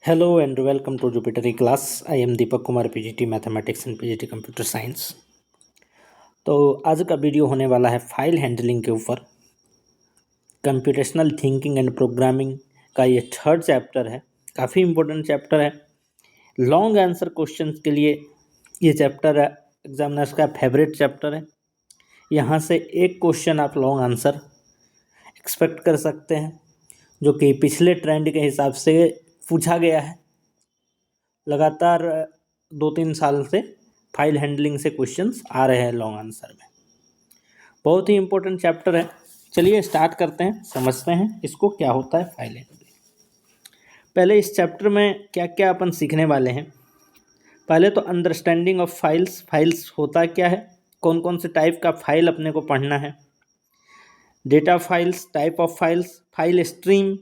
Hello and welcome to Jupiter class. I am Deepak Kumar, PGT Mathematics and PGT Computer Science। तो आज का video होने वाला है फाइल हैंडलिंग के ऊपर। कंप्यूटेशनल थिंकिंग एंड प्रोग्रामिंग का ये थर्ड चैप्टर है, काफ़ी इम्पोर्टेंट चैप्टर है। लॉन्ग आंसर क्वेश्चंस के लिए ये चैप्टर है एग्जामिनर्स का फेवरेट चैप्टर है। यहाँ से एक क्वेश्चन आप लॉन्ग आंसर एक्सपेक्ट कर सकते हैं, जो कि पिछले ट्रेंड के हिसाब से पूछा गया है। लगातार 2-3 साल से फाइल हैंडलिंग से क्वेश्चंस आ रहे हैं लॉन्ग आंसर में। बहुत ही इम्पोर्टेंट चैप्टर है। चलिए स्टार्ट करते हैं, समझते हैं इसको क्या होता है फाइल हैंडलिंग। पहले इस चैप्टर में क्या क्या अपन सीखने वाले हैं। पहले तो अंडरस्टैंडिंग ऑफ फाइल्स, फाइल्स होता क्या है, कौन कौन से टाइप का फाइल अपने को पढ़ना है, data files, type of files, file stream,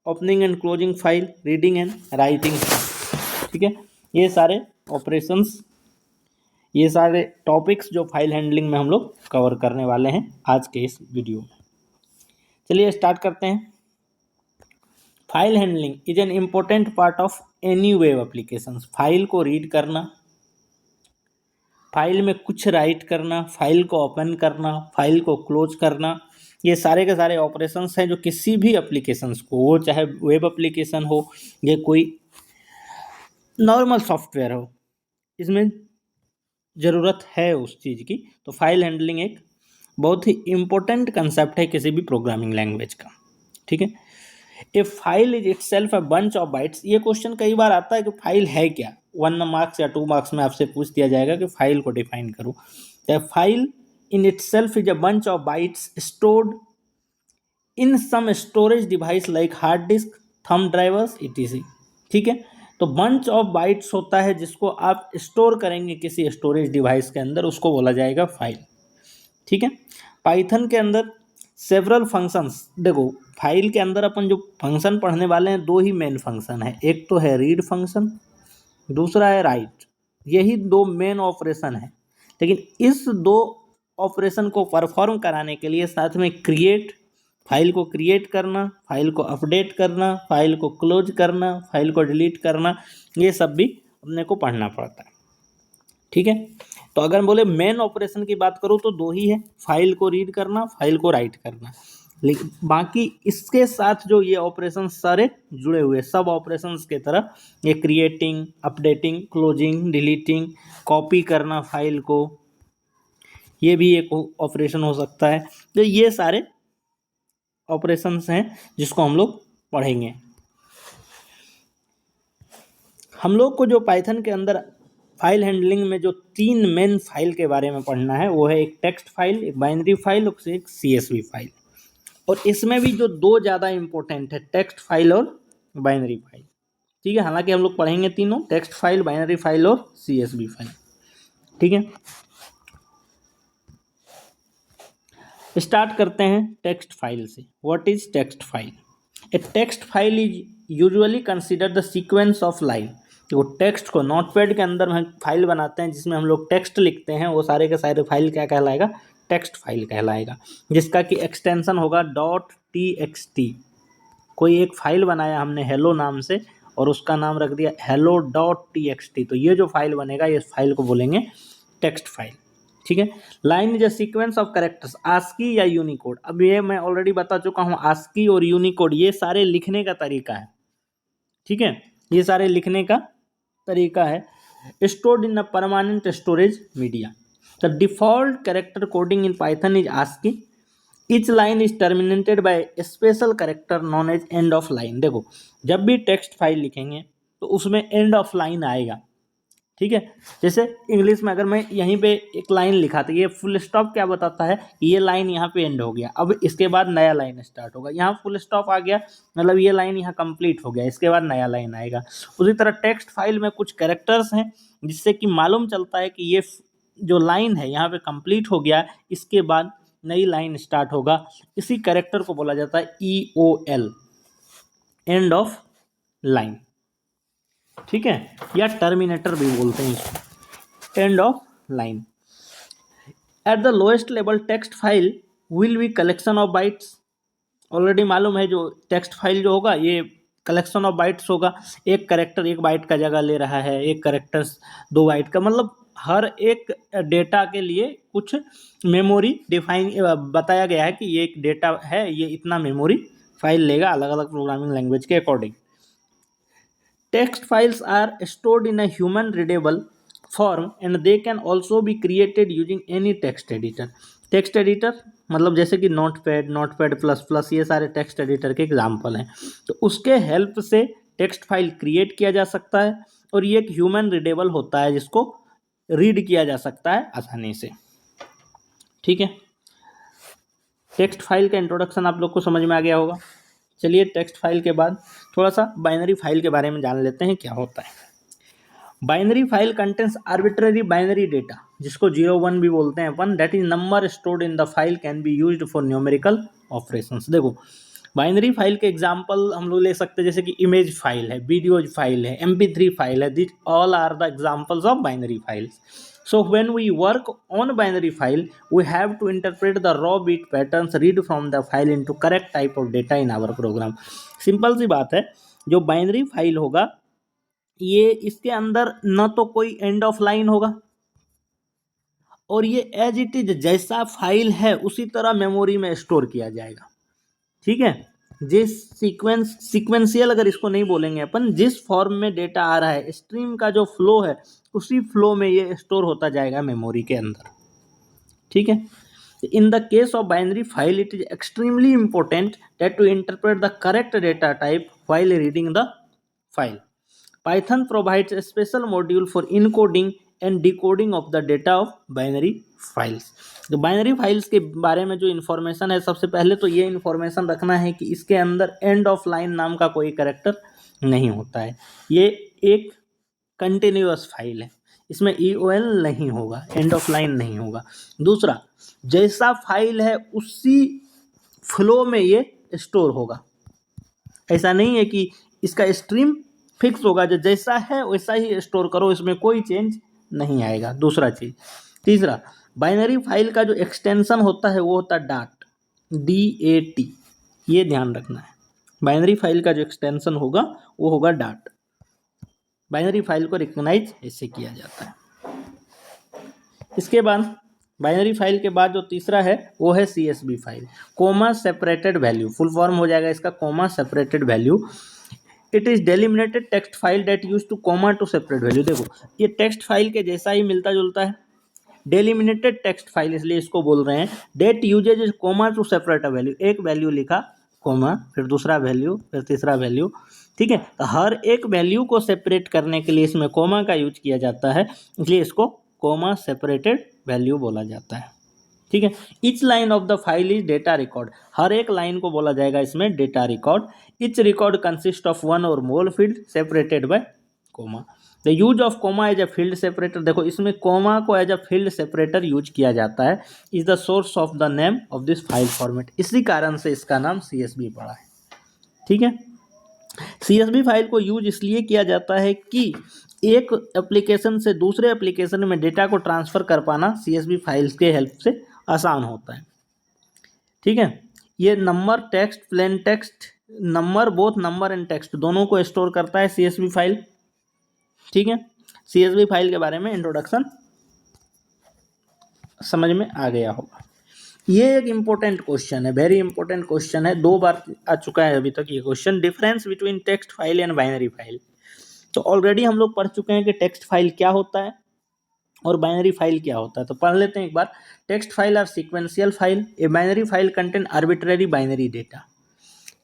opening and closing file, reading and writing. ठीक है, ये सारे ऑपरेशंस, ये सारे टॉपिक्स जो फाइल हैंडलिंग में हम लोग कवर करने वाले हैं आज के इस वीडियो में। चलिए स्टार्ट करते हैं। File handling is an important part of any web applications. File को रीड करना, फाइल में कुछ राइट करना, फाइल को ओपन करना, फाइल को क्लोज करना, ये सारे के सारे ऑपरेशंस हैं जो किसी भी एप्लीकेशंस को, वो चाहे वेब एप्लीकेशन हो या कोई नॉर्मल सॉफ्टवेयर हो, इसमें ज़रूरत है उस चीज़ की। तो फाइल हैंडलिंग एक बहुत ही इम्पोर्टेंट कंसेप्ट है किसी भी प्रोग्रामिंग लैंग्वेज का। ठीक है, a file is itself a bunch of bytes. ये क्वेश्चन कई बार आता है कि फाइल है क्या। 1 मार्क्स या 2 मार्क्स में आपसे पूछ दिया जाएगा कि फाइल को डिफाइन करो। File in itself is a bunch of bytes stored in some storage device like hard disk, thumb drivers etc. ठीक है, तो बंच ऑफ बाइट्स होता है जिसको आप स्टोर करेंगे किसी स्टोरेज डिवाइस के अंदर, उसको बोला जाएगा फाइल। ठीक है, पाइथन के अंदर सेवरल फंक्शंस, देखो फाइल के अंदर अपन जो फंक्शन पढ़ने वाले हैं, दो ही मेन फंक्शन है, एक तो है रीड फंक्शन, दूसरा है राइट। यही दो मेन ऑपरेशन है। लेकिन इस दो ऑपरेशन को परफॉर्म कराने के लिए साथ में क्रिएट, फाइल को क्रिएट करना, फाइल को अपडेट करना, फाइल को क्लोज करना, फाइल को डिलीट करना, ये सब भी अपने को पढ़ना पड़ता है। ठीक है, तो अगर बोले मेन ऑपरेशन की बात करूँ तो दो ही है, फाइल को रीड करना, फाइल को राइट करना। लेकिन बाकी इसके साथ जो ये ऑपरेशन सारे जुड़े हुए सब ऑपरेशंस के तरह, ये creating, updating, closing, deleting, copy करना फाइल को, ये भी एक ऑपरेशन हो सकता है। तो ये सारे ऑपरेशंस हैं जिसको हम लोग पढ़ेंगे। हम लोग को जो पाइथन के अंदर फाइल हैंडलिंग में जो 3 मेन फाइल के बारे में पढ़ना है, वो है एक टेक्स्ट फाइल, एक बाइनरी फाइल और एक CSV फाइल। और इसमें भी जो दो ज़्यादा इंपॉर्टेंट है, टेक्स्ट फाइल और बाइनरी फाइल। ठीक है, हालांकि हम लोग पढ़ेंगे तीनों, टेक्स्ट फाइल, बाइनरी फाइल और CSV फाइल। ठीक है, स्टार्ट करते हैं टेक्स्ट फाइल से। What is text file? A text file is usually consider the sequence of line. तो टेक्स्ट को नोटपैड के अंदर हम फाइल बनाते हैं जिसमें हम लोग टेक्स्ट लिखते हैं, वो सारे के सारे फाइल क्या कहलाएगा? टेक्स्ट फाइल कहलाएगा, जिसका कि एक्सटेंशन होगा .txt। कोई एक फाइल बनाया हमने हेलो नाम से और उसका नाम रख दिया hello.txt, तो ये जो फाइल बनेगा, ये फाइल को बोलेंगे टेक्स्ट फाइल। ठीक है, line is a sequence of characters, ASCII या यूनिकोड। अब ये मैं ऑलरेडी बता चुका हूँ, आस्की और यूनिकोड ये सारे लिखने का तरीका है। ठीक है, ये सारे लिखने का तरीका है। Stored in a permanent storage media. The default character coding in Python is ASCII. Each line is terminated by special character known as end of line. देखो, जब भी टेक्स्ट फाइल लिखेंगे तो उसमें एंड ऑफ लाइन आएगा। ठीक है, जैसे इंग्लिश में अगर मैं यहीं पे एक लाइन लिखा तो ये फुल स्टॉप क्या बताता है कि ये लाइन यहाँ पे एंड हो गया, अब इसके बाद नया लाइन स्टार्ट होगा। यहाँ फुल स्टॉप आ गया, मतलब ये लाइन यहाँ कंप्लीट हो गया, इसके बाद नया लाइन आएगा। उसी तरह टेक्स्ट फाइल में कुछ कैरेक्टर्स हैं जिससे कि मालूम चलता है कि ये जो लाइन है यहाँ पे कंप्लीट हो गया, इसके बाद नई लाइन स्टार्ट होगा। इसी कैरेक्टर को बोला जाता है EOL, एंड ऑफ लाइन। ठीक है, या टर्मिनेटर भी बोलते हैं इसको, and of line. At the lowest level text file will be collection of bytes. Already मालूम है जो टेक्स्ट फाइल जो होगा, ये कलेक्शन ऑफ बाइट्स होगा, एक करेक्टर 1 बाइट का जगह ले रहा है, एक करेक्टर 2 बाइट का, मतलब हर एक डेटा के लिए कुछ मेमोरी डिफाइन बताया गया है कि ये एक डेटा है, ये इतना मेमोरी फाइल लेगा अलग अलग प्रोग्रामिंग लैंग्वेज के according. Text files are stored in a human readable form and they can also be created using any text editor. Text editor मतलब जैसे कि नोटपैड प्लस प्लस, ये सारे टेक्स्ट एडिटर के एग्जाम्पल हैं। तो उसके हेल्प से टेक्स्ट फाइल क्रिएट किया जा सकता है और ये एक ह्यूमन रीडेबल होता है जिसको रीड किया जा सकता है आसानी से। ठीक है, टेक्स्ट फाइल का इंट्रोडक्शन आप लोग को समझ में आ गया होगा। चलिए टेक्स्ट फाइल के बाद थोड़ा सा बाइनरी फाइल के बारे में जान लेते हैं क्या होता है। Binary file contains arbitrary binary data, जिसको 0-1 भी बोलते हैं अपन, that is number stored in the file can be used for numerical operations. देखो बाइनरी फाइल के एग्जांपल हम लोग ले सकते हैं, जैसे कि इमेज फाइल है, वीडियो फाइल है, MP3 फाइल है, this all are the examples of binary files. So when we work on binary file, we have to interpret the raw bit patterns, read from the file into correct type of data in our program। Simple सी बात है, जो binary file होगा ये इसके अंदर न तो कोई एंड ऑफ लाइन होगा और ये एज इट इज जैसा फाइल है उसी तरह मेमोरी में स्टोर किया जाएगा। ठीक है, जिस सीक्वेंशियल अगर इसको नहीं बोलेंगे अपन, जिस फॉर्म में डेटा आ रहा है, स्ट्रीम का जो फ्लो है उसी फ्लो में ये स्टोर होता जाएगा मेमोरी के अंदर। ठीक है, in the case of binary file it is extremely important that to interpret the correct data type while reading the file. Python provides a special module for encoding and decoding of the data of binary files। तो binary files के बारे में जो information है, सबसे पहले तो ये इन्फॉर्मेशन रखना है कि इसके अंदर एंड ऑफ लाइन नाम का कोई कैरेक्टर नहीं होता है। ये एक कंटिन्यूअस फाइल है, इसमें EOL नहीं होगा, एंड ऑफ लाइन नहीं होगा। दूसरा, जैसा फाइल है उसी फ्लो में ये स्टोर होगा। ऐसा नहीं है कि इसका स्ट्रीम फिक्स होगा, जो जैसा है वैसा ही स्टोर करो, इसमें कोई चेंज नहीं आएगा। दूसरा चीज। तीसरा, बाइनरी फाइल का जो एक्सटेंशन होता है वो होता है डाट, DAT, ये ध्यान रखना है। बाइनरी फाइल का जो एक्सटेंशन होगा वो होगा डाट। बाइनरी फाइल को रिकॉग्नाइज ऐसे किया जाता है। इसके बाद बाइनरी फाइल के बाद जो तीसरा है वो है CSV file, comma separated value, full form हो जाएगा इसका comma separated value. It is delimited text file that use to comma to separate value. देखो ये टेक्स्ट फाइल के जैसा ही मिलता जुलता है, डेलिमिनेटेड टेक्स्ट फाइल इसलिए इसको बोल रहे हैं। That usage is comma to separate a value, एक वैल्यू लिखा कोमा, फिर दूसरा वैल्यू, फिर तीसरा वैल्यू। ठीक है, तो हर एक वैल्यू को सेपरेट करने के लिए इसमें कोमा का यूज किया जाता है, इसलिए इसको कोमा सेपरेटेड वैल्यू बोला जाता है। ठीक है, each line of the file is data record, हर एक लाइन को बोला जाएगा इसमें data record. Each record consist of 1 और more field separated by comma. The use of comma as a field separator, देखो इसमें कोमा को as a field separator use किया जाता है, is the source of the name of this file format, इसी कारण से इसका नाम CSV पड़ा है। ठीक है, CSV फाइल को यूज इसलिए किया जाता है कि एक एप्लीकेशन से दूसरे एप्लीकेशन में डेटा को ट्रांसफ़र कर पाना CSV फाइल्स के हेल्प से आसान होता है। ठीक है, ये number, text, plain text, number, both number and text दोनों को स्टोर करता है CSV फाइल। ठीक है, CSV फाइल के बारे में इंट्रोडक्शन समझ में आ गया होगा। ये एक इम्पोर्टेंट क्वेश्चन है, वेरी इंपॉर्टेंट क्वेश्चन है, 2 बार आ चुका है अभी तक ये question, difference between text file and binary file. तो ऑलरेडी हम लोग पढ़ चुके हैं कि टेक्स्ट फाइल क्या होता है और बाइनरी फाइल क्या होता है। तो पढ़ लेते हैं एक बार। Text file are sequential file, a binary file contain arbitrary binary data.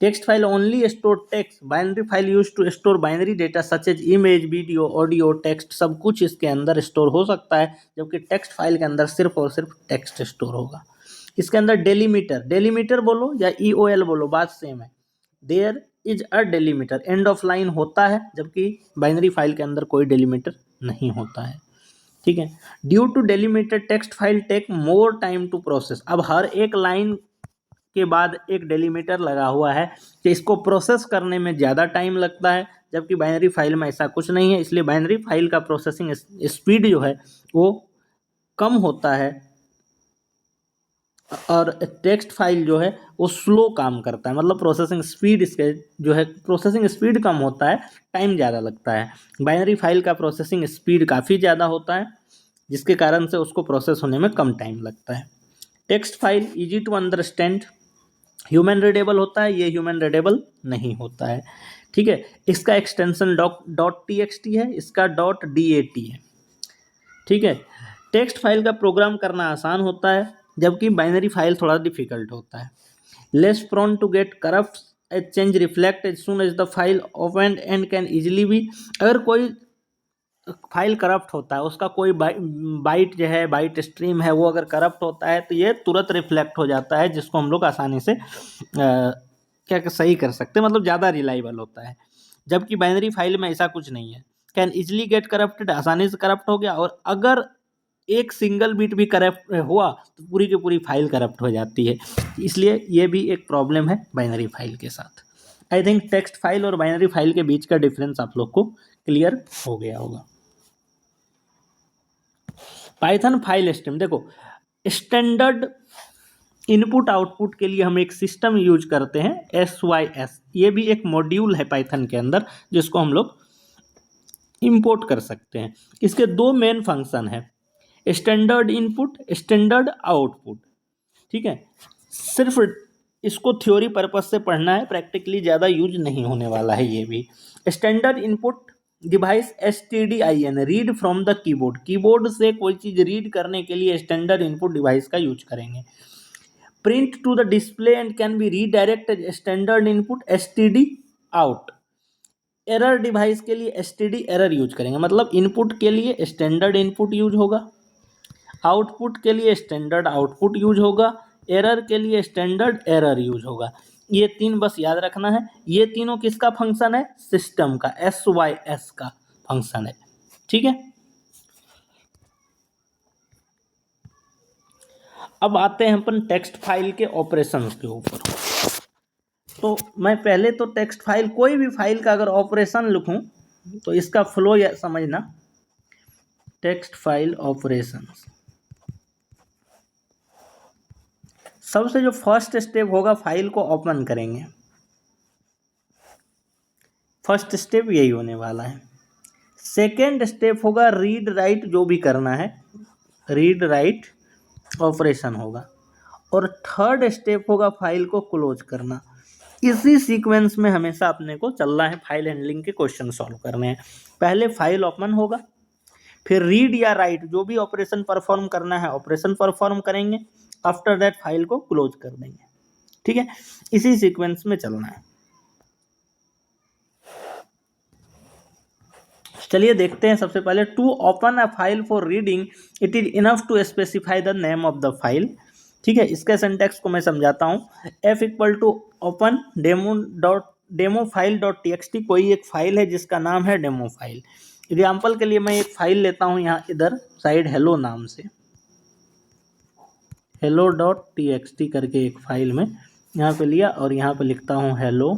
Text file only store text, binary file use to store binary data such as image, video, audio, text, सब कुछ इसके अंदर स्टोर हो सकता है, जबकि text file के अंदर सिर्फ और सिर्फ टेक्स्ट स्टोर होगा। इसके अंदर डेलीमीटर बोलो या EOL बोलो, बात सेम है। There is a delimiter, end of line होता है, जबकि बाइनरी फाइल के अंदर कोई डेलीमीटर नहीं होता है। ठीक है, due to delimiter text file take more time to process. अब हर एक लाइन के बाद एक डेलीमीटर लगा हुआ है कि इसको प्रोसेस करने में ज़्यादा टाइम लगता है, जबकि बाइनरी फाइल में ऐसा कुछ नहीं है, इसलिए बाइनरी फाइल का प्रोसेसिंग स्पीड जो है वो कम होता है और टेक्स्ट फाइल जो है वो स्लो काम करता है, मतलब प्रोसेसिंग स्पीड इसके जो है प्रोसेसिंग स्पीड कम होता है, टाइम ज़्यादा लगता है। बाइनरी फाइल का प्रोसेसिंग स्पीड काफ़ी ज़्यादा होता है, जिसके कारण से उसको प्रोसेस होने में कम टाइम लगता है। Text file easy to understand, human readable होता है, ये ह्यूमन रीडेबल नहीं होता है। ठीक है, इसका extension dot T X T है, इसका डॉट डी ए टी है। ठीक है, टेक्स्ट फाइल का प्रोग्राम करना आसान होता है, जबकि बाइनरी फाइल थोड़ा डिफिकल्ट होता है। Less prone to get corrupt as change reflect as soon as the file open and can easily be, अगर कोई फाइल करप्ट होता है, उसका कोई बाइट जो है, बाइट स्ट्रीम है, वो अगर करप्ट होता है तो ये तुरंत रिफ्लेक्ट हो जाता है, जिसको हम लोग आसानी से क्या सही कर सकते हैं, मतलब ज़्यादा रिलायबल होता है। जबकि बाइनरी फाइल में ऐसा कुछ नहीं है, कैन इजिली गेट करप्टेड, आसानी से करप्ट हो गया, और अगर एक सिंगल बिट भी करप्ट हुआ तो पूरी की पूरी फाइल करप्ट हो जाती है। इसलिए ये भी एक प्रॉब्लम है बाइनरी फाइल के साथ। आई थिंक टेक्स्ट फाइल और बाइनरी फाइल के बीच का डिफरेंस आप लोग को क्लियर हो गया होगा। पाइथन फाइल सिस्टम देखो, स्टैंडर्ड इनपुट आउटपुट के लिए हम एक सिस्टम यूज करते हैं SYS, ये भी एक मॉड्यूल है पाइथन के अंदर, जिसको हम लोग इंपोर्ट कर सकते हैं। इसके दो मेन फंक्शन है, स्टैंडर्ड इनपुट, स्टैंडर्ड आउटपुट। ठीक है, सिर्फ इसको थ्योरी पर्पस से पढ़ना है, प्रैक्टिकली ज़्यादा यूज नहीं होने वाला है ये भी। Standard input device STDIN, read from the keyboard, keyboard से कोई चीज़ रीड करने के लिए स्टैंडर्ड इनपुट डिवाइस का यूज करेंगे। Print to the display and can be redirect standard input STD out. Error device के लिए STD एरर यूज करेंगे, मतलब इनपुट के लिए स्टैंडर्ड इनपुट यूज होगा, आउटपुट के लिए स्टैंडर्ड आउटपुट यूज होगा, एरर के लिए स्टैंडर्ड एरर यूज होगा। ये तीन बस याद रखना है। ये तीनों किसका फंक्शन है? सिस्टम का, SYS का फंक्शन है। ठीक है, अब आते हैं अपन टेक्स्ट फाइल के ऑपरेशंस के ऊपर। तो मैं पहले तो टेक्स्ट फाइल, कोई भी फाइल का अगर ऑपरेशन लिखूं तो इसका फ्लो या समझना। टेक्स्ट फाइल ऑपरेशंस, सबसे जो फर्स्ट स्टेप होगा, फाइल को ओपन करेंगे, फर्स्ट स्टेप यही होने वाला है। सेकेंड स्टेप होगा रीड राइट, जो भी करना है रीड राइट ऑपरेशन होगा, और थर्ड स्टेप होगा फाइल को क्लोज करना। इसी सीक्वेंस में हमेशा अपने को चलना है, फाइल हैंडलिंग के क्वेश्चन सॉल्व करने हैं। पहले फाइल ओपन होगा, फिर रीड या राइट जो भी ऑपरेशन परफॉर्म करना है ऑपरेशन परफॉर्म करेंगे, आफ्टर दैट फाइल को क्लोज कर देंगे। ठीक है, इसी सीक्वेंस में चलना है। चलिए देखते हैं। सबसे पहले, to open a file for reading it is enough to specify the name of the file. ठीक है, इसके सिंटैक्स को मैं समझाता हूँ। F equal to open demo file dot TXT, कोई एक फाइल है जिसका नाम है डेमो फाइल। एग्जाम्पल के लिए मैं एक फाइल लेता हूँ, यहाँ इधर साइड हेलो नाम से, हेलो डॉट TXT करके एक फाइल में यहाँ पे लिया, और यहाँ पे लिखता हूँ हेलो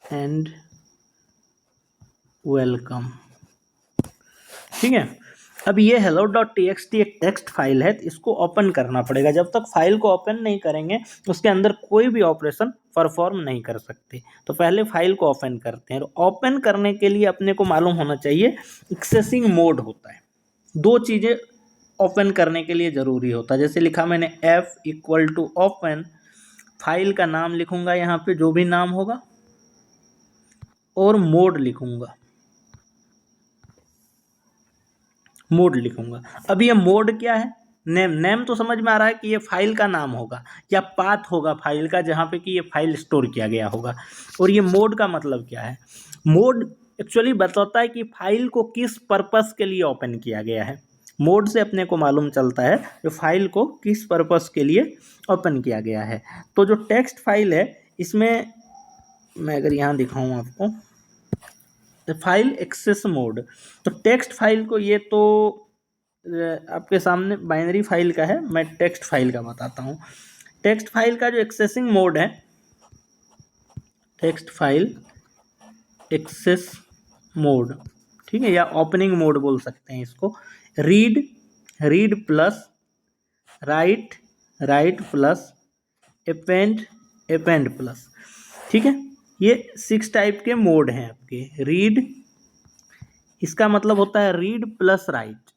एंड वेलकम। ठीक है, अब ये hello डॉट TXT एक टेक्स्ट फाइल है, तो इसको ओपन करना पड़ेगा। जब तक फाइल को ओपन नहीं करेंगे उसके अंदर कोई भी ऑपरेशन परफॉर्म नहीं कर सकते। तो पहले फाइल को ओपन करते हैं। ओपन करने के लिए अपने को मालूम होना चाहिए एक्सेसिंग मोड होता है। दो चीज़ें ओपन करने के लिए ज़रूरी होता है। जैसे लिखा मैंने F equal to open, file का नाम लिखूंगा यहाँ पे जो भी नाम होगा, और मोड लिखूंगा, मोड लिखूंगा। अब ये मोड क्या है? नेम। नेम तो समझ में आ रहा है कि ये फाइल का नाम होगा या पाथ होगा फाइल का, जहाँ पे कि ये फाइल स्टोर किया गया होगा। और ये मोड का मतलब क्या है? मोड एक्चुअली बताता है कि फाइल को किस पर्पस के लिए ओपन किया गया है। मोड से अपने को मालूम चलता है कि फाइल को किस पर्पस के लिए ओपन किया गया है। तो जो टेक्स्ट फाइल है, इसमें मैं अगर यहाँ दिखाऊँ आपको, फाइल एक्सेस मोड, तो टेक्स्ट फाइल को, ये तो आपके सामने बाइनरी फाइल का है, मैं टेक्स्ट फाइल का बताता हूँ। टेक्स्ट फाइल का जो एक्सेसिंग मोड है, टेक्स्ट फाइल एक्सेस मोड, ठीक है, या ओपनिंग मोड बोल सकते हैं इसको। Read plus right, right plus append, append plus. ठीक है, ये 6 टाइप के मोड हैं आपके। रीड, इसका मतलब होता है रीड प्लस राइट,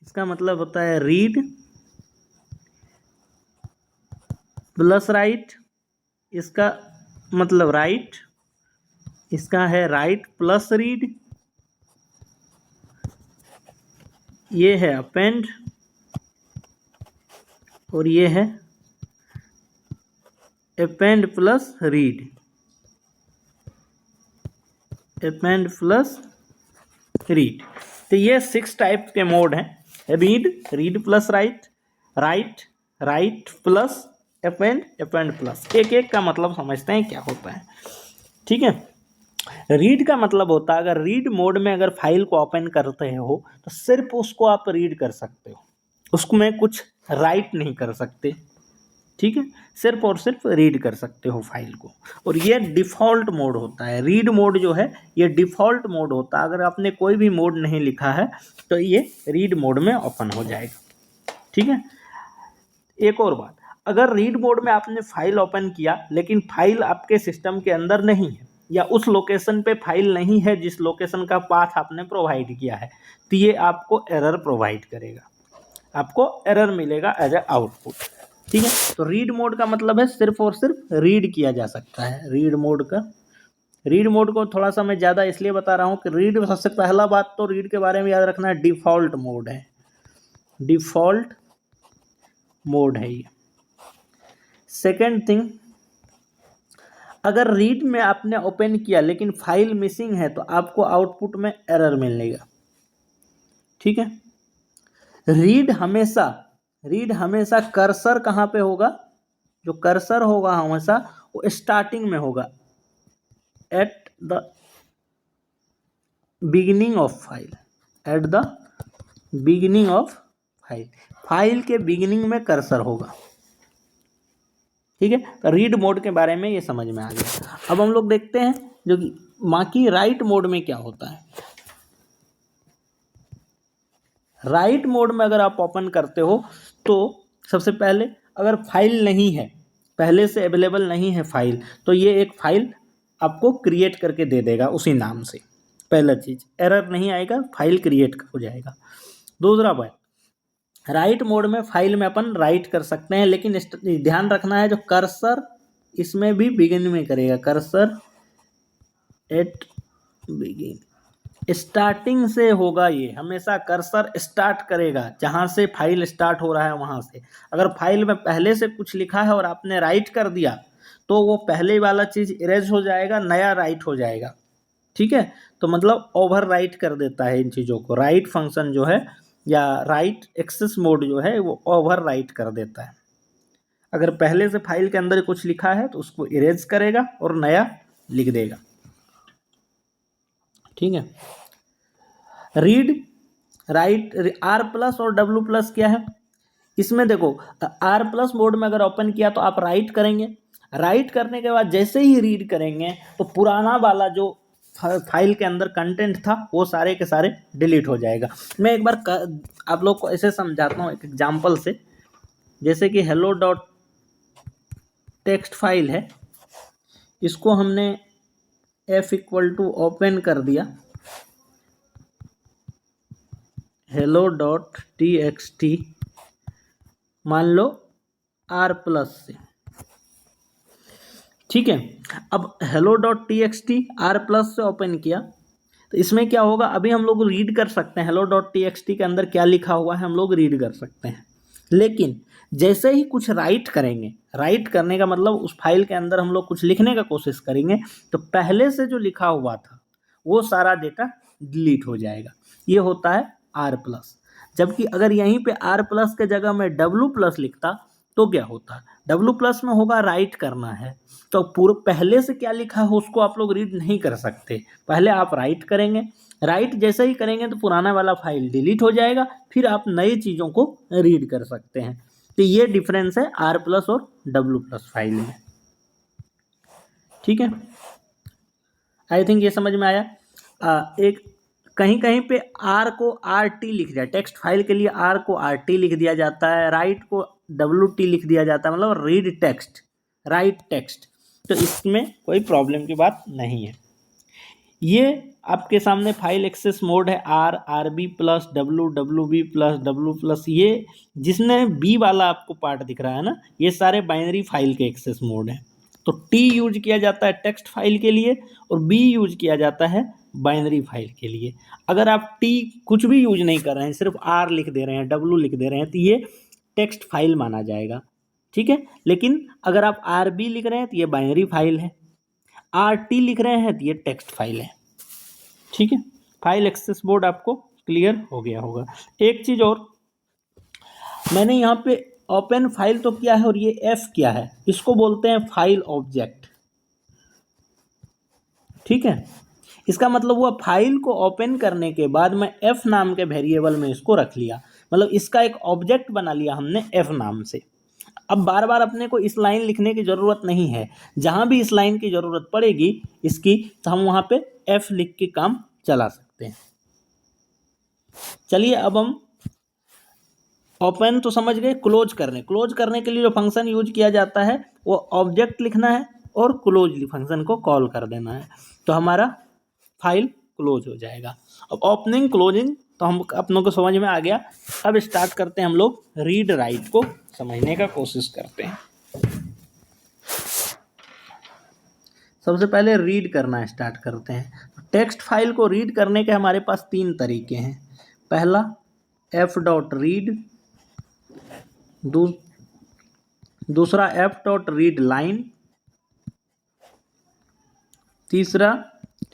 इसका मतलब होता है रीड प्लस राइट, इसका मतलब राइट, इसका है राइट प्लस रीड, ये है अपेंड, और ये है append plus read, append plus read. तो ये 6 टाइप के मोड हैं। Read, read plus right, right, right plus append, append plus. एक एक का मतलब समझते हैं क्या होता है। ठीक है, रीड का मतलब होता है अगर रीड मोड में अगर फाइल को ओपन करते हो तो सिर्फ उसको आप रीड कर सकते हो, उसमें कुछ राइट नहीं कर सकते। ठीक है, सिर्फ और सिर्फ रीड कर सकते हो फाइल को। और ये डिफ़ॉल्ट मोड होता है। रीड मोड जो है ये डिफ़ॉल्ट मोड होता है। अगर आपने कोई भी मोड नहीं लिखा है तो ये रीड मोड में ओपन हो जाएगा। ठीक है, एक और बात, अगर रीड मोड में आपने फाइल ओपन किया लेकिन फाइल आपके सिस्टम के अंदर नहीं है या उस लोकेशन पे फाइल नहीं है जिस लोकेशन का पाथ आपने प्रोवाइड किया है, तो ये आपको एरर प्रोवाइड करेगा, आपको एरर मिलेगा एज ए आउटपुट। ठीक है, तो रीड मोड का मतलब है सिर्फ और सिर्फ रीड किया जा सकता है। रीड मोड का, रीड मोड को थोड़ा सा मैं ज़्यादा इसलिए बता रहा हूँ कि रीड, सबसे पहला बात तो रीड के बारे में याद रखना है, डिफ़ॉल्ट मोड है, डिफ़ॉल्ट मोड है ये। सेकेंड थिंग, अगर रीड में आपने ओपन किया लेकिन फाइल मिसिंग है तो आपको आउटपुट में एरर मिलेगा। ठीक है, रीड हमेशा कर्सर कहाँ पे होगा, जो कर्सर होगा हमेशा वो स्टार्टिंग में होगा, at the beginning of file, at the beginning of file, file के बिगिनिंग में कर्सर होगा। ठीक है, तो रीड मोड के बारे में ये समझ में आ गया। अब हम लोग देखते हैं जो कि बाकी राइट मोड में क्या होता है। राइट मोड में अगर आप ओपन करते हो तो सबसे पहले अगर फाइल नहीं है, पहले से अवेलेबल नहीं है फाइल, तो ये एक फाइल आपको क्रिएट करके दे देगा उसी नाम से। पहला चीज़, एरर नहीं आएगा, फाइल क्रिएट हो जाएगा। दूसरा बात, राइट मोड में फाइल में अपन राइट कर सकते हैं, लेकिन ध्यान रखना है जो कर्सर इसमें भी बिगिन में करेगा, कर्सर एट बिगिन, स्टार्टिंग से होगा। ये हमेशा कर्सर स्टार्ट करेगा, जहाँ से फाइल स्टार्ट हो रहा है वहाँ से। अगर फाइल में पहले से कुछ लिखा है और आपने राइट कर दिया तो वो पहले वाला चीज़ इरेज हो जाएगा, नया राइट हो जाएगा। ठीक है, तो मतलब ओवर राइट कर देता है इन चीज़ों को। राइट फंक्शन जो है या राइट एक्सेस मोड जो है वो ओवर राइट कर देता है। अगर पहले से फाइल के अंदर कुछ लिखा है तो उसको इरेज करेगा और नया लिख देगा। ठीक है, रीड, राइट, आर प्लस और डब्ल्यू प्लस क्या है इसमें देखो, आर प्लस मोड में अगर ओपन किया तो आप राइट करेंगे, राइट करने के बाद जैसे ही रीड करेंगे तो पुराना वाला जो फाइल के अंदर कंटेंट था वो सारे के सारे डिलीट हो जाएगा। मैं एक बार आप लोग को ऐसे समझाता हूँ एक एग्जांपल से। जैसे कि हेलो डॉट टेक्स्ट फाइल है, इसको हमने f इक्वल टू ओपन कर दिया, hello dot T X T, मान लो आर प्लस से। ठीक है, अब hello dot T X T R plus से ओपन किया तो इसमें क्या होगा, अभी हम लोग रीड कर सकते हैं, hello dot T X T के अंदर क्या लिखा हुआ है हम लोग रीड कर सकते हैं। लेकिन जैसे ही कुछ राइट करेंगे, राइट करने का मतलब उस फाइल के अंदर हम लोग कुछ लिखने का कोशिश करेंगे तो पहले से जो लिखा हुआ था वो सारा डेटा डिलीट हो जाएगा। ये होता है आर प्लस। जबकि अगर यहीं पे आर प्लस के जगह में डब्ल्यू प्लस लिखता तो क्या होता, डब्ल्यू प्लस में होगा राइट करना है, तो पूरे पहले से क्या लिखा है उसको आप लोग रीड नहीं कर सकते। पहले आप राइट करेंगे, राइट जैसे ही करेंगे तो पुराना वाला फाइल डिलीट हो जाएगा, फिर आप नई चीज़ों को रीड कर सकते हैं। तो ये डिफरेंस है आर प्लस और डब्ल्यू प्लस फाइल में। ठीक है, आई थिंक ये समझ में आया। एक कहीं कहीं पे आर को आर टी लिख दिया, टेक्स्ट फाइल के लिए आर को आर टी लिख दिया जाता है, राइट को डब्ल्यू टी लिख दिया जाता है, मतलब रीड टेक्स्ट, राइट टेक्स्ट। तो इसमें कोई प्रॉब्लम की बात नहीं है। ये आपके सामने फाइल एक्सेस मोड है, R, R B plus W, W B plus W plus, ये जिसने बी वाला आपको पार्ट दिख रहा है ना, ये सारे बाइनरी फाइल के एक्सेस मोड हैं। तो टी यूज किया जाता है टेक्स्ट फाइल के लिए और बी यूज किया जाता है बाइनरी फाइल के लिए। अगर आप टी कुछ भी यूज नहीं कर रहे हैं, सिर्फ आर लिख दे रहे हैं, डब्ल्यू लिख दे रहे हैं, तो ये टेक्स्ट फाइल माना जाएगा, ठीक है। लेकिन अगर आप आर बी लिख रहे हैं तो ये बाइनरी फाइल है, आर टी लिख रहे हैं तो ये टेक्स्ट फाइल है, ठीक है। फाइल एक्सेस मोड आपको क्लियर हो गया होगा। एक चीज़ और, मैंने यहाँ पे ओपन फाइल तो किया है और ये एफ क्या है, इसको बोलते हैं फाइल ऑब्जेक्ट, ठीक है। इसका मतलब हुआ फाइल को ओपन करने के बाद मैं एफ नाम के वेरिएबल में इसको रख लिया, मतलब इसका एक ऑब्जेक्ट बना लिया हमने एफ नाम से। अब बार बार अपने को इस लाइन लिखने की ज़रूरत नहीं है, जहाँ भी इस लाइन की ज़रूरत पड़ेगी इसकी, तो हम वहाँ पे एफ लिख के काम चला सकते हैं। चलिए अब हम ओपन तो समझ गए, क्लोज करने के लिए जो फंक्शन यूज किया जाता है वो ऑब्जेक्ट लिखना है और क्लोज फंक्शन को कॉल कर देना है, तो हमारा फाइल क्लोज हो जाएगा। अब ओपनिंग क्लोजिंग तो हम अपनों को समझ में आ गया। अब स्टार्ट करते हैं हम लोग रीड राइट को समझने का कोशिश करते हैं। सबसे पहले रीड करना स्टार्ट करते हैं। टेक्स्ट फाइल को रीड करने के हमारे पास तीन तरीके हैं। पहला एफ डॉट रीड, दूसरा एफ डॉट रीड लाइन, तीसरा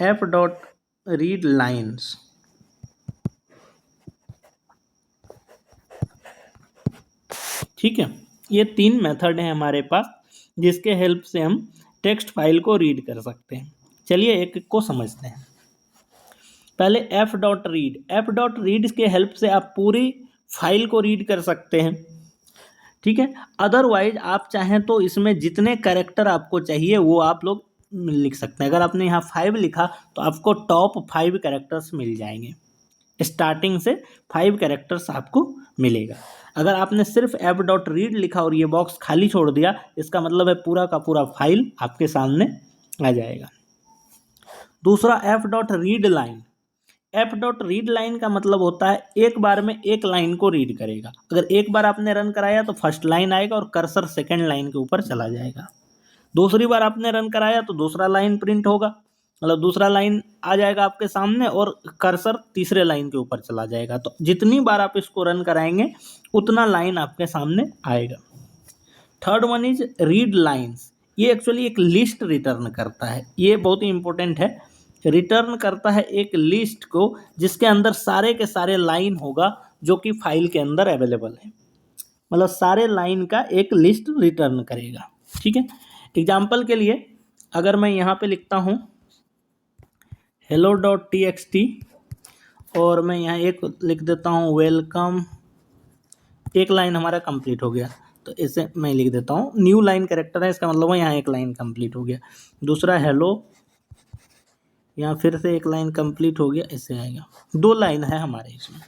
एफ डॉट रीड लाइन्स। ठीक है, ये तीन मेथड हैं हमारे पास जिसके हेल्प से हम टेक्स्ट फाइल को रीड कर सकते हैं। चलिए एक एक को समझते हैं। पहले F dot read, F dot read के हेल्प से आप पूरी फाइल को रीड कर सकते हैं, ठीक है। अदरवाइज आप चाहें तो इसमें जितने कैरेक्टर आपको चाहिए वो आप लोग लिख सकते हैं। अगर आपने यहाँ 5 लिखा तो आपको टॉप 5 कैरेक्टर्स मिल जाएंगे, स्टार्टिंग से 5 कैरेक्टर्स आपको मिलेगा। अगर आपने सिर्फ एफ डॉट रीड लिखा और ये बॉक्स खाली छोड़ दिया, इसका मतलब है पूरा का पूरा फाइल आपके सामने आ जाएगा। दूसरा F dot read line, F dot read line का मतलब होता है एक बार में एक लाइन को रीड करेगा। अगर एक बार आपने रन कराया तो फर्स्ट लाइन आएगा और कर्सर सेकंड लाइन के ऊपर चला जाएगा। दूसरी बार आपने रन कराया तो दूसरा लाइन प्रिंट होगा, मतलब दूसरा लाइन आ जाएगा आपके सामने और कर्सर तीसरे लाइन के ऊपर चला जाएगा। तो जितनी बार आप इसको रन कराएंगे उतना लाइन आपके सामने आएगा। Third one is read lines, ये एक्चुअली एक लिस्ट रिटर्न करता है, ये बहुत ही इंपॉर्टेंट है। रिटर्न करता है एक लिस्ट को जिसके अंदर सारे के सारे लाइन होगा जो कि फाइल के अंदर अवेलेबल है, मतलब सारे लाइन का एक लिस्ट रिटर्न करेगा, ठीक है। एग्जाम्पल के लिए अगर मैं यहाँ पे लिखता हूँ hello डॉट txt और मैं यहाँ एक लिख देता हूँ वेलकम, एक लाइन हमारा कंप्लीट हो गया। तो इसे मैं लिख देता हूँ, न्यू लाइन कैरेक्टर है, इसका मतलब है यहाँ एक लाइन कंप्लीट हो गया। दूसरा हेलो, यहाँ फिर से एक लाइन कंप्लीट हो गया, इससे आएगा 2 लाइन है हमारे इसमें।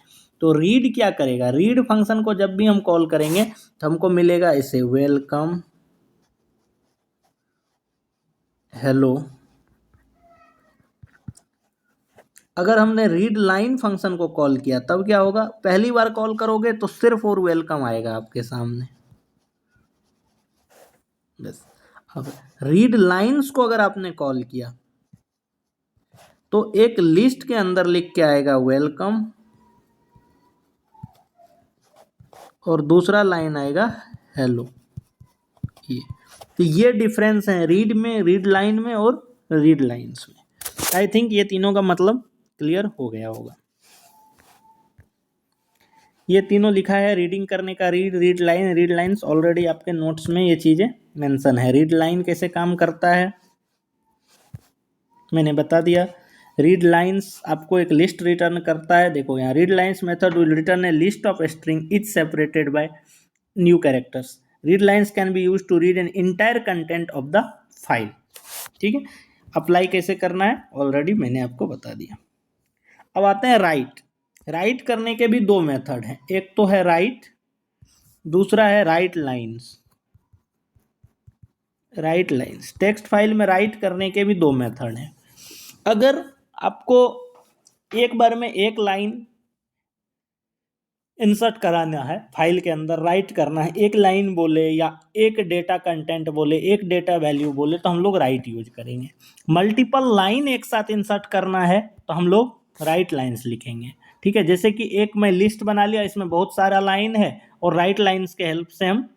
तो रीड क्या करेगा, रीड फंक्शन को जब भी हम कॉल करेंगे तो हमको मिलेगा इसे वेलकम, हेलो। अगर हमने रीड लाइन फंक्शन को कॉल किया तब क्या होगा, पहली बार कॉल करोगे तो सिर्फ और वेलकम आएगा आपके सामने, बस। अब रीड लाइन्स को अगर आपने कॉल किया तो एक लिस्ट के अंदर लिख के आएगा वेलकम और दूसरा लाइन आएगा हेलो। ये तो ये डिफरेंस है रीड में, रीड लाइन में और रीड लाइन्स में। आई थिंक ये तीनों का मतलब क्लियर हो गया होगा। ये तीनों लिखा है रीडिंग करने का, read, read line, read lines, already आपके नोट्स में ये चीज़ें मेंशन है। रीड लाइन कैसे काम करता है मैंने बता दिया। रीड लाइन्स आपको एक लिस्ट रिटर्न करता है, देखो यहाँ read lines method will return a list of string each separated by new characters. Read lines can be use to read an entire content of the file, ठीक है। Apply कैसे करना है ऑलरेडी मैंने आपको बता दिया। अब आते हैं राइट। राइट करने के भी दो मेथड हैं, एक तो है राइट, दूसरा है right lines. Right lines text file में राइट करने के भी दो मेथड हैं। अगर आपको एक बार में एक लाइन इंसर्ट कराना है फाइल के अंदर, राइट करना है, एक लाइन बोले या एक डेटा कंटेंट बोले, एक डेटा वैल्यू बोले, तो हम लोग राइट यूज करेंगे। मल्टीपल लाइन एक साथ इंसर्ट करना है तो हम लोग राइट लाइन्स लिखेंगे। ठीक है, जैसे कि एक मैं लिस्ट बना लिया, इसमें बहुत सारा लाइन है और राइट लाइन्स के हेल्प से हम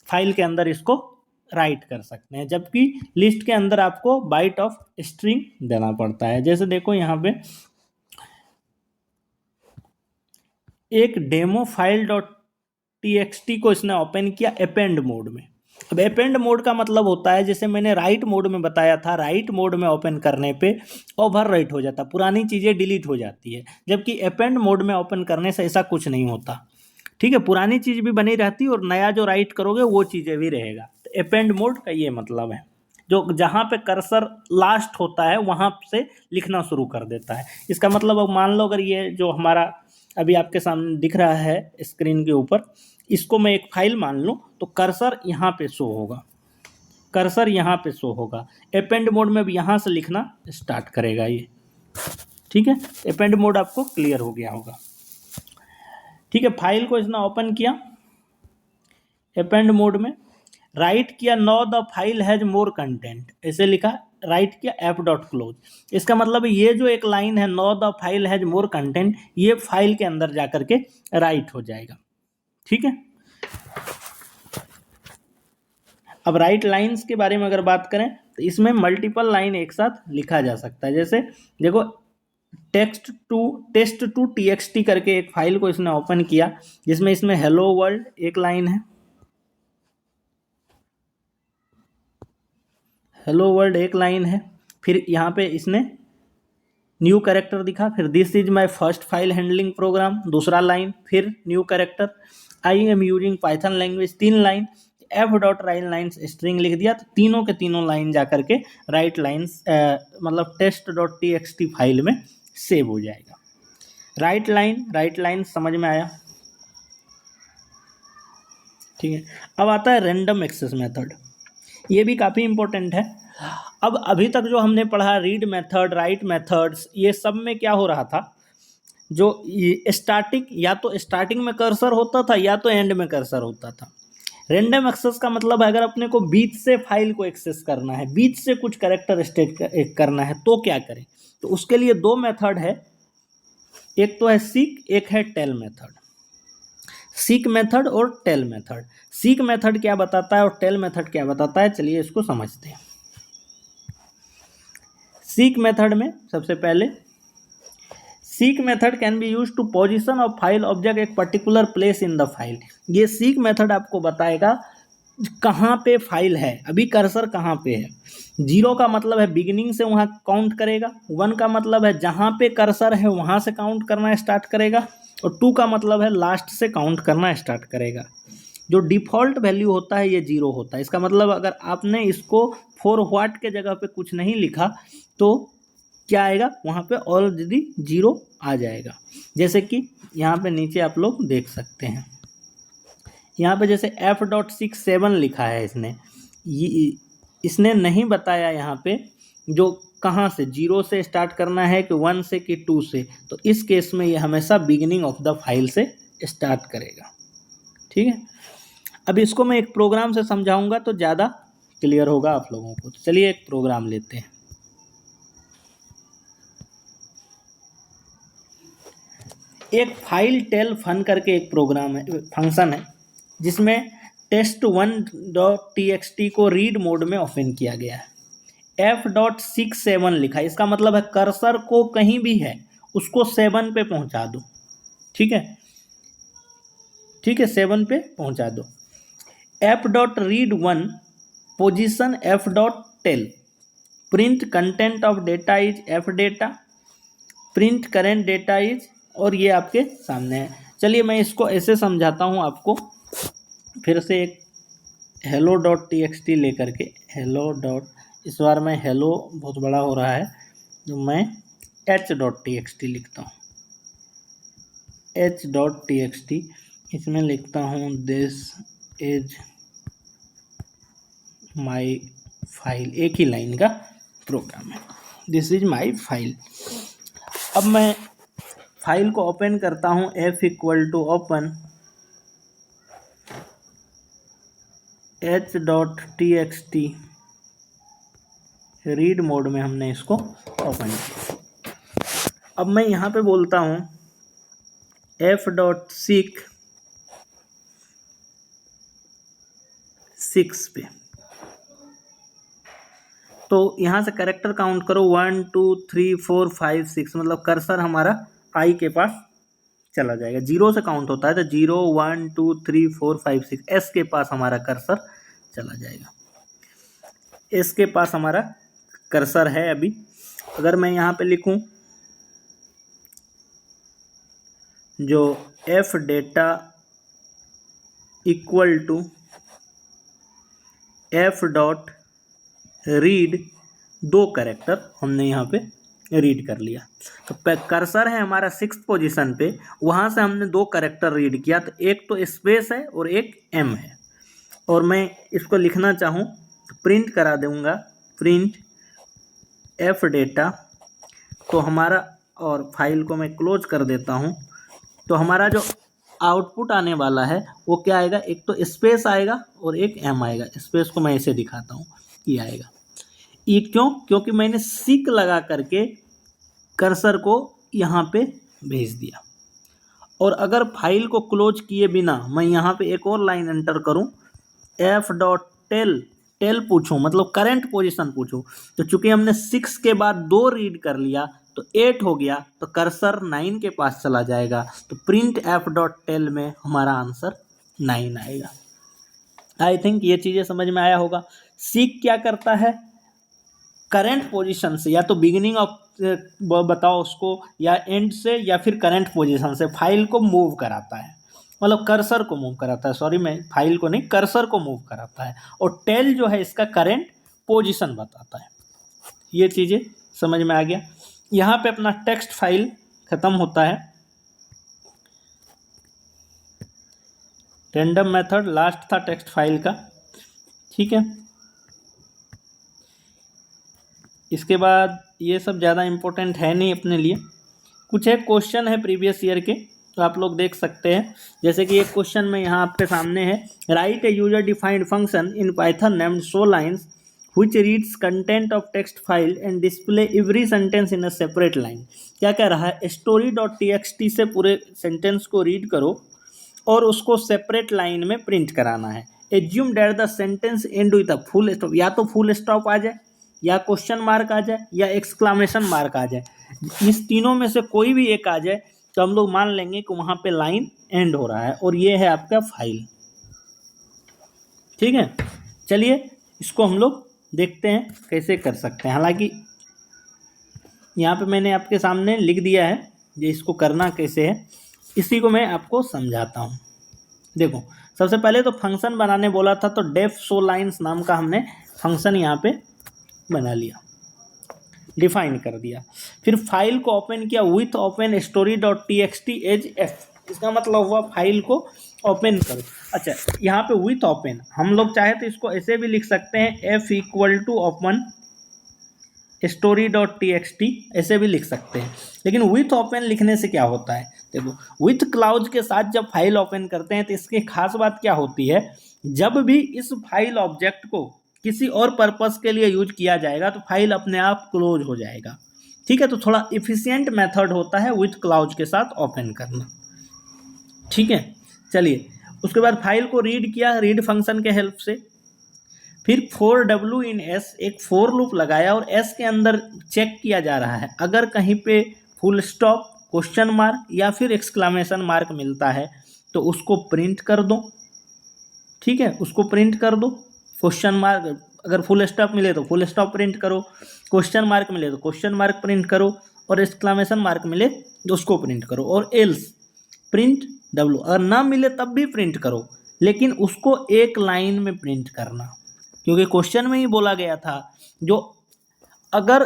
फाइल के अंदर इसको राइट कर सकते हैं, जबकि लिस्ट के अंदर आपको बाइट ऑफ स्ट्रिंग देना पड़ता है। जैसे देखो यहाँ पे एक डेमो फाइल डॉट टीएक्सटी को इसने ओपन किया अपेंड मोड में। अब अपेंड मोड का मतलब होता है, जैसे मैंने राइट मोड में बताया था, राइट मोड में ओपन करने पे ओवर राइट हो जाता, पुरानी चीज़ें डिलीट हो जाती है, जबकि अपेंड मोड में ओपन करने से ऐसा कुछ नहीं होता। ठीक है, पुरानी चीज़ भी बनी रहती और नया जो राइट करोगे वो चीज़ें भी रहेगा। तो अपेंड मोड का ये मतलब है, जो जहाँ पे कर्सर लास्ट होता है वहाँ से लिखना शुरू कर देता है। इसका मतलब अब मान लो अगर ये जो हमारा अभी आपके सामने दिख रहा है स्क्रीन के ऊपर, इसको मैं एक फाइल मान लूँ तो कर्सर यहाँ पे शो होगा, कर्सर यहाँ पे शो होगा। अपेंड मोड में भी यहाँ से लिखना स्टार्ट करेगा ये। ठीक है, अपेंड मोड आपको क्लियर हो गया होगा। ठीक है, फाइल को इसने ओपन किया अपेंड मोड में, राइट किया, know the file has more content, ऐसे लिखा, राइट किया एफ डॉट क्लोज। इसका मतलब ये जो एक लाइन है know the file has more content, ये फाइल के अंदर जाकर के राइट हो जाएगा। ठीक है, अब राइट लाइन्स के बारे में अगर बात करें तो इसमें मल्टीपल लाइन एक साथ लिखा जा सकता है। जैसे देखो टेस्ट टू टीएक्सटी करके एक फाइल को इसने ओपन किया, जिसमें इसमें हेलो वर्ल्ड एक लाइन है, हेलो वर्ल्ड एक लाइन है, फिर यहाँ पे इसने न्यू कैरेक्टर दिखा, फिर this is my first file handling program दूसरा लाइन, फिर new character, I am using Python language तीन line, F dot write lines string लिख दिया, तो तीनों के तीनों लाइन जाकर के राइट लाइन्स मतलब test dot T X T file में सेव हो जाएगा। राइट लाइन समझ में आया। ठीक है, अब आता है रैंडम एक्सेस मेथड, ये भी काफ़ी इंपॉर्टेंट है। अब अभी तक जो हमने पढ़ा रीड मेथड, राइट मेथड्स, ये सब में क्या हो रहा था, जो स्टार्टिंग या तो स्टार्टिंग में कर्सर होता था या तो एंड में कर्सर होता था। रैंडम एक्सेस का मतलब है अगर अपने को बीच से फाइल को एक्सेस करना है, बीच से कुछ कैरेक्टर स्टेट करना है तो क्या करें, तो उसके लिए दो मेथड है, एक तो है सीक, एक है टेल मेथड। सीक मेथड और टेल मेथड। सीक मेथड क्या बताता है और टेल मेथड क्या बताता है, चलिए इसको समझते हैं। सीक मेथड में सबसे पहले seek method can be use to position of file object एक particular place in the file. ये सीक मेथड आपको बताएगा कहाँ पे फाइल है, अभी कर्सर कहाँ पे है। 0 का मतलब है बिगिनिंग से वहाँ काउंट करेगा, 1 का मतलब है जहाँ पे कर्सर है वहाँ से काउंट करना स्टार्ट करेगा, और 2 का मतलब है लास्ट से काउंट करना स्टार्ट करेगा। जो डिफ़ॉल्ट वैल्यू होता है ये 0 होता है। इसका मतलब अगर आपने इसको फॉर व्हाट के जगह पे कुछ नहीं लिखा तो क्या आएगा, वहाँ पे ऑलरेडी 0 आ जाएगा। जैसे कि यहाँ पे नीचे आप लोग देख सकते हैं, यहाँ पे जैसे f.67 लिखा है इसने, इसने नहीं बताया यहाँ पे जो कहाँ से 0 से स्टार्ट करना है कि 1 से कि 2 से, तो इस केस में ये हमेशा बिगिनिंग ऑफ द फाइल से स्टार्ट करेगा। ठीक है, अब इसको मैं एक प्रोग्राम से समझाऊंगा तो ज़्यादा क्लियर होगा आप लोगों को। तो चलिए एक प्रोग्राम लेते हैं। एक फाइल टेल फन करके एक प्रोग्राम है, फंक्शन है, जिसमें test1.txt को रीड मोड में ओपन किया गया है। f.67 लिखा है, इसका मतलब है कर्सर को कहीं भी है उसको 7 पे पहुंचा दो। ठीक है, ठीक है, 7 पे पहुंचा दो। f.read1 पोजीशन f.टेल, print content of data is f data, print current data is, और ये आपके सामने है। चलिए मैं इसको ऐसे समझाता हूँ आपको, फिर से एक hello.txt लेकर के, hello. इस बार मैं हेलो बहुत बड़ा हो रहा है, तो मैं h.txt लिखता हूँ, h.txt, इसमें लिखता हूँ दिस इज माई फाइल, एक ही लाइन का प्रोग्राम है, दिस इज माई फाइल। अब मैं फाइल को ओपन करता हूँ, f=open h.txt, रीड मोड में हमने इसको ओपन किया। अब मैं यहाँ पे बोलता हूँ f.seek 6 पे, तो यहाँ से कैरेक्टर काउंट करो 1 2 3 4 5 6, मतलब कर्सर हमारा आई के पास चला जाएगा, 0 से काउंट होता है तो 0 1 2 3 4 5 6, एस के पास हमारा कर्सर चला जाएगा, एस के पास हमारा कर्सर है। अभी अगर मैं यहाँ पे लिखूँ जो f data equal to f dot read, 2 character हमने यहाँ पे रीड कर लिया, तो कर्सर है हमारा 6th पोजीशन पे, वहाँ से हमने 2 कैरेक्टर रीड किया, तो एक तो स्पेस है और एक एम है, और मैं इसको लिखना चाहूँ तो प्रिंट करा दूँगा, प्रिंट एफ डेटा, तो हमारा, और फाइल को मैं क्लोज कर देता हूँ, तो हमारा जो आउटपुट आने वाला है वो क्या आएगा, एक तो स्पेस आएगा और एक एम आएगा। स्पेस को मैं ऐसे दिखाता हूँ, ये आएगा, ये क्यों, क्योंकि मैंने सीक लगा करके कर्सर को यहाँ पे भेज दिया। और अगर फाइल को क्लोज किए बिना मैं यहाँ पे एक और लाइन एंटर करूँ, f.टेल, टेल पूछूं मतलब करंट पोजीशन पूछूं, तो चूंकि हमने 6 के बाद 2 रीड कर लिया तो 8 हो गया, तो कर्सर 9 के पास चला जाएगा, तो प्रिंट f.टेल में हमारा आंसर 9 आएगा। आई थिंक ये चीज़ें समझ में आया होगा। सीक क्या करता है, करंट पोजीशन से, या तो बिगिनिंग ऑफ बताओ उसको, या एंड से, या फिर करंट पोजीशन से फाइल को मूव कराता है, मतलब कर्सर को मूव कराता है, सॉरी मैं फाइल को नहीं, कर्सर को मूव कराता है, और टेल जो है इसका करंट पोजीशन बताता है। ये चीज़ें समझ में आ गया। यहाँ पे अपना टेक्स्ट फाइल ख़त्म होता है, रैंडम मेथड लास्ट था टेक्स्ट फाइल का, ठीक है। इसके बाद ये सब ज़्यादा इम्पोर्टेंट है नहीं अपने लिए, कुछ एक क्वेश्चन है प्रीवियस ईयर के, तो आप लोग देख सकते हैं। जैसे कि एक क्वेश्चन में यहाँ आपके सामने है, right a user defined function in Python named show lines which reads content of text file and display every sentence in a separate line। क्या कह रहा है, story.txt से पूरे सेंटेंस को रीड करो और उसको सेपरेट लाइन में प्रिंट कराना है। Assume date the sentence and with a full stop, या तो फुल स्टॉप आ जाए, या क्वेश्चन मार्क आ जाए, या एक्सक्लामेशन मार्क आ जाए, इस तीनों में से कोई भी एक आ जाए तो हम लोग मान लेंगे कि वहाँ पे लाइन एंड हो रहा है, और ये है आपका फाइल, ठीक है। चलिए इसको हम लोग देखते हैं कैसे कर सकते हैं। हालांकि यहाँ पे मैंने आपके सामने लिख दिया है, ये इसको करना कैसे है इसी को मैं आपको समझाता हूँ। देखो सबसे पहले तो फंक्शन बनाने बोला था, तो डेफ शो लाइन्स नाम का हमने फंक्शन यहाँ पे बना लिया, डिफाइन कर दिया। फिर फाइल को ओपन किया with open story.txt as F, इसका मतलब हुआ फाइल को ओपन करो। अच्छा यहाँ पे विथ ओपन, हम लोग चाहे तो इसको ऐसे भी लिख सकते हैं, f=open story.txt, ऐसे भी लिख सकते हैं, लेकिन विथ ओपन लिखने से क्या होता है, देखो विथ क्लाउज के साथ जब फाइल ओपन करते हैं तो इसकी खास बात क्या होती है, जब भी इस फाइल ऑब्जेक्ट को किसी और पर्पस के लिए यूज किया जाएगा तो फाइल अपने आप क्लोज हो जाएगा, ठीक है। तो थोड़ा इफिशिएंट मेथड होता है विथ क्लाउज के साथ ओपन करना, ठीक है। चलिए उसके बाद फाइल को रीड किया, रीड फंक्शन के हेल्प से, फिर फॉर w इन s, एक फॉर लूप लगाया और s के अंदर चेक किया जा रहा है, अगर कहीं पे फुल स्टॉप, क्वेश्चन मार्क या फिर एक्सक्लामेशन मार्क मिलता है तो उसको प्रिंट कर दो, ठीक है, उसको प्रिंट कर दो। क्वेश्चन मार्क, अगर फुल स्टॉप मिले तो फुल स्टॉप प्रिंट करो, क्वेश्चन मार्क मिले तो क्वेश्चन मार्क प्रिंट करो, और एक्सक्लामेशन मार्क मिले तो उसको प्रिंट करो, और एल्स प्रिंट w, अगर ना मिले तब भी प्रिंट करो, लेकिन उसको एक लाइन में प्रिंट करना, क्योंकि क्वेश्चन में ही बोला गया था जो अगर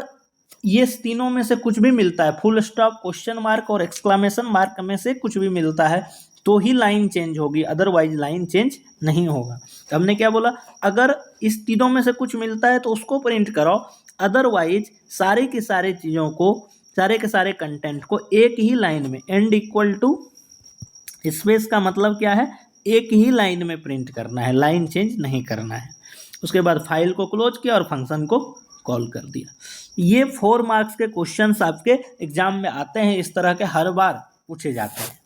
ये तीनों में से कुछ भी मिलता है, फुल स्टॉप, क्वेश्चन मार्क और एक्सक्लेमेशन मार्क में से कुछ भी मिलता है तो ही लाइन चेंज होगी, अदरवाइज लाइन चेंज नहीं होगा। हमने क्या बोला, अगर इस तीनों में से कुछ मिलता है तो उसको प्रिंट कराओ, अदरवाइज सारे के सारे चीज़ों को, सारे के सारे कंटेंट को एक ही लाइन में, एंड इक्वल टू स्पेस का मतलब क्या है, एक ही लाइन में प्रिंट करना है, लाइन चेंज नहीं करना है। उसके बाद फाइल को क्लोज किया और फंक्शन को कॉल कर दिया। ये 4 मार्क्स के क्वेश्चंस आपके एग्जाम में आते हैं, इस तरह के हर बार पूछे जाते हैं।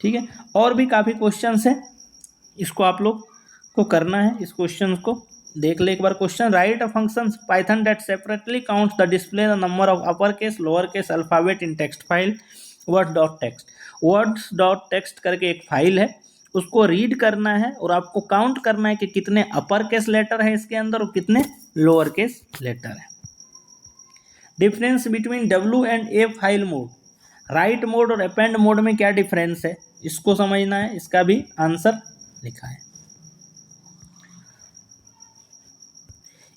ठीक है, और भी काफ़ी क्वेश्चंस हैं, इसको आप लोग को करना है, इस क्वेश्चन को देख ले एक बार। Question, write a function Python that separately counts the display the number of upper case lower case alphabet in text file words dot text. Words dot text करके एक फाइल है, उसको रीड करना है और आपको काउंट करना है कि कितने अपर केस लेटर है इसके अंदर और कितने लोअर केस लेटर है। Difference between W and A file mode, right mode और अपेंड मोड में क्या डिफरेंस है, इसको समझना है, इसका भी आंसर लिखा है।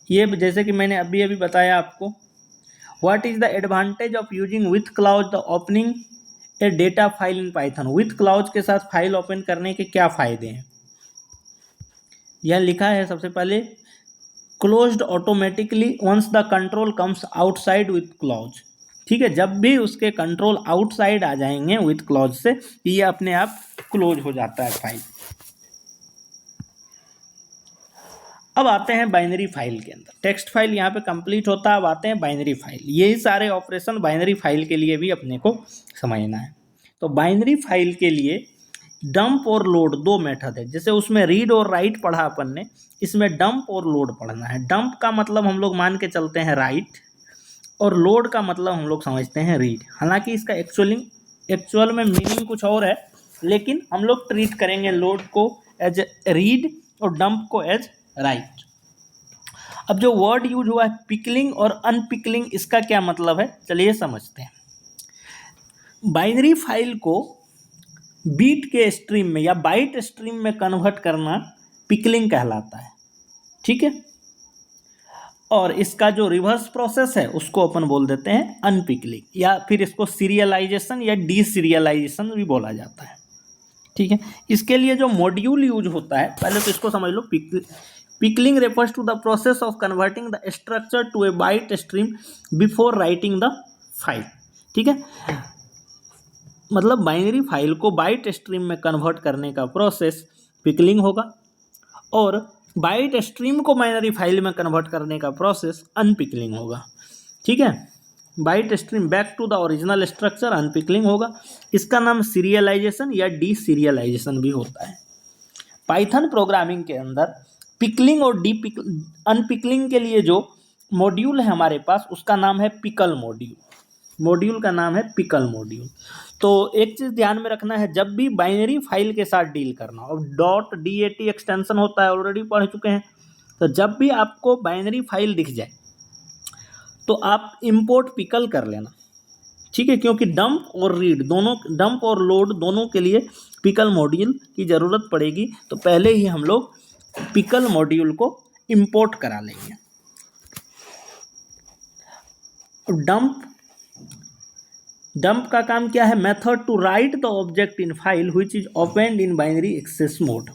ये जैसे कि मैंने अभी अभी बताया आपको, what is the advantage of using with clause the opening a data file in Python. With clause के साथ फाइल ओपन करने के क्या फायदे हैं, यह लिखा है सबसे पहले, closed automatically once the control comes outside with clause. ठीक है, जब भी उसके कंट्रोल आउटसाइड आ जाएंगे विथ क्लॉज से, ये अपने आप क्लोज हो जाता है फाइल। अब आते हैं बाइनरी फाइल के अंदर, टेक्स्ट फाइल यहाँ पे कंप्लीट होता है, अब आते हैं बाइनरी फाइल। यही सारे ऑपरेशन बाइनरी फाइल के लिए भी अपने को समझना है। तो बाइनरी फाइल के लिए डंप और लोड दो मेथड है, जैसे उसमें रीड और राइट पढ़ा अपन ने, इसमें डंप और लोड पढ़ना है। डंप का मतलब हम लोग मान के चलते हैं राइट, और लोड का मतलब हम लोग समझते हैं रीड। हालांकि इसका एक्चुअल में मीनिंग कुछ और है, लेकिन हम लोग ट्रीट करेंगे लोड को एज रीड और डंप को एज राइट। अब जो वर्ड यूज हुआ है पिकलिंग और अनपिकलिंग, इसका क्या मतलब है, चलिए समझते हैं। बाइनरी फाइल को बीट के स्ट्रीम में या बाइट स्ट्रीम में कन्वर्ट करना पिकलिंग कहलाता है। ठीक है, और इसका जो रिवर्स प्रोसेस है उसको अपन बोल देते हैं अनपिकलिंग, या फिर इसको सीरियलाइजेशन या डी सीरियलाइजेशन भी बोला जाता है। ठीक है, इसके लिए जो मॉड्यूल यूज होता है, पहले तो इसको समझ लो। Pickling refers to the process of converting the structure to a byte stream before writing the file. ठीक है, मतलब बाइनरी फाइल को बाइट स्ट्रीम में कन्वर्ट करने का प्रोसेस पिकलिंग होगा, और बाइट स्ट्रीम को बाइनरी फाइल में कन्वर्ट करने का प्रोसेस अनपिकलिंग होगा। ठीक है, byte stream back to the original structure unpickling होगा। इसका नाम सीरियलाइजेशन या डी सीरियलाइजेशन भी होता है। पाइथन प्रोग्रामिंग के अंदर पिकलिंग और अनपिकलिंग के लिए जो मॉड्यूल है हमारे पास, उसका नाम है पिकल मॉड्यूल। मॉड्यूल का नाम है पिकल मॉड्यूल। तो एक चीज़ ध्यान में रखना है, जब भी बाइनरी फाइल के साथ डील करना, और .dat एक्सटेंशन होता है, ऑलरेडी पढ़ चुके हैं। तो जब भी आपको बाइनरी फाइल दिख जाए तो आप इंपोर्ट पिकल कर लेना। ठीक है, क्योंकि डंप और रीड दोनों, डंप और लोड दोनों के लिए पिकल मॉड्यूल की ज़रूरत पड़ेगी। तो पहले ही हम लोग पिकल मॉड्यूल को इंपोर्ट करा लेंगे। डंप का काम क्या है, method to write the object in file which is opened in binary access mode.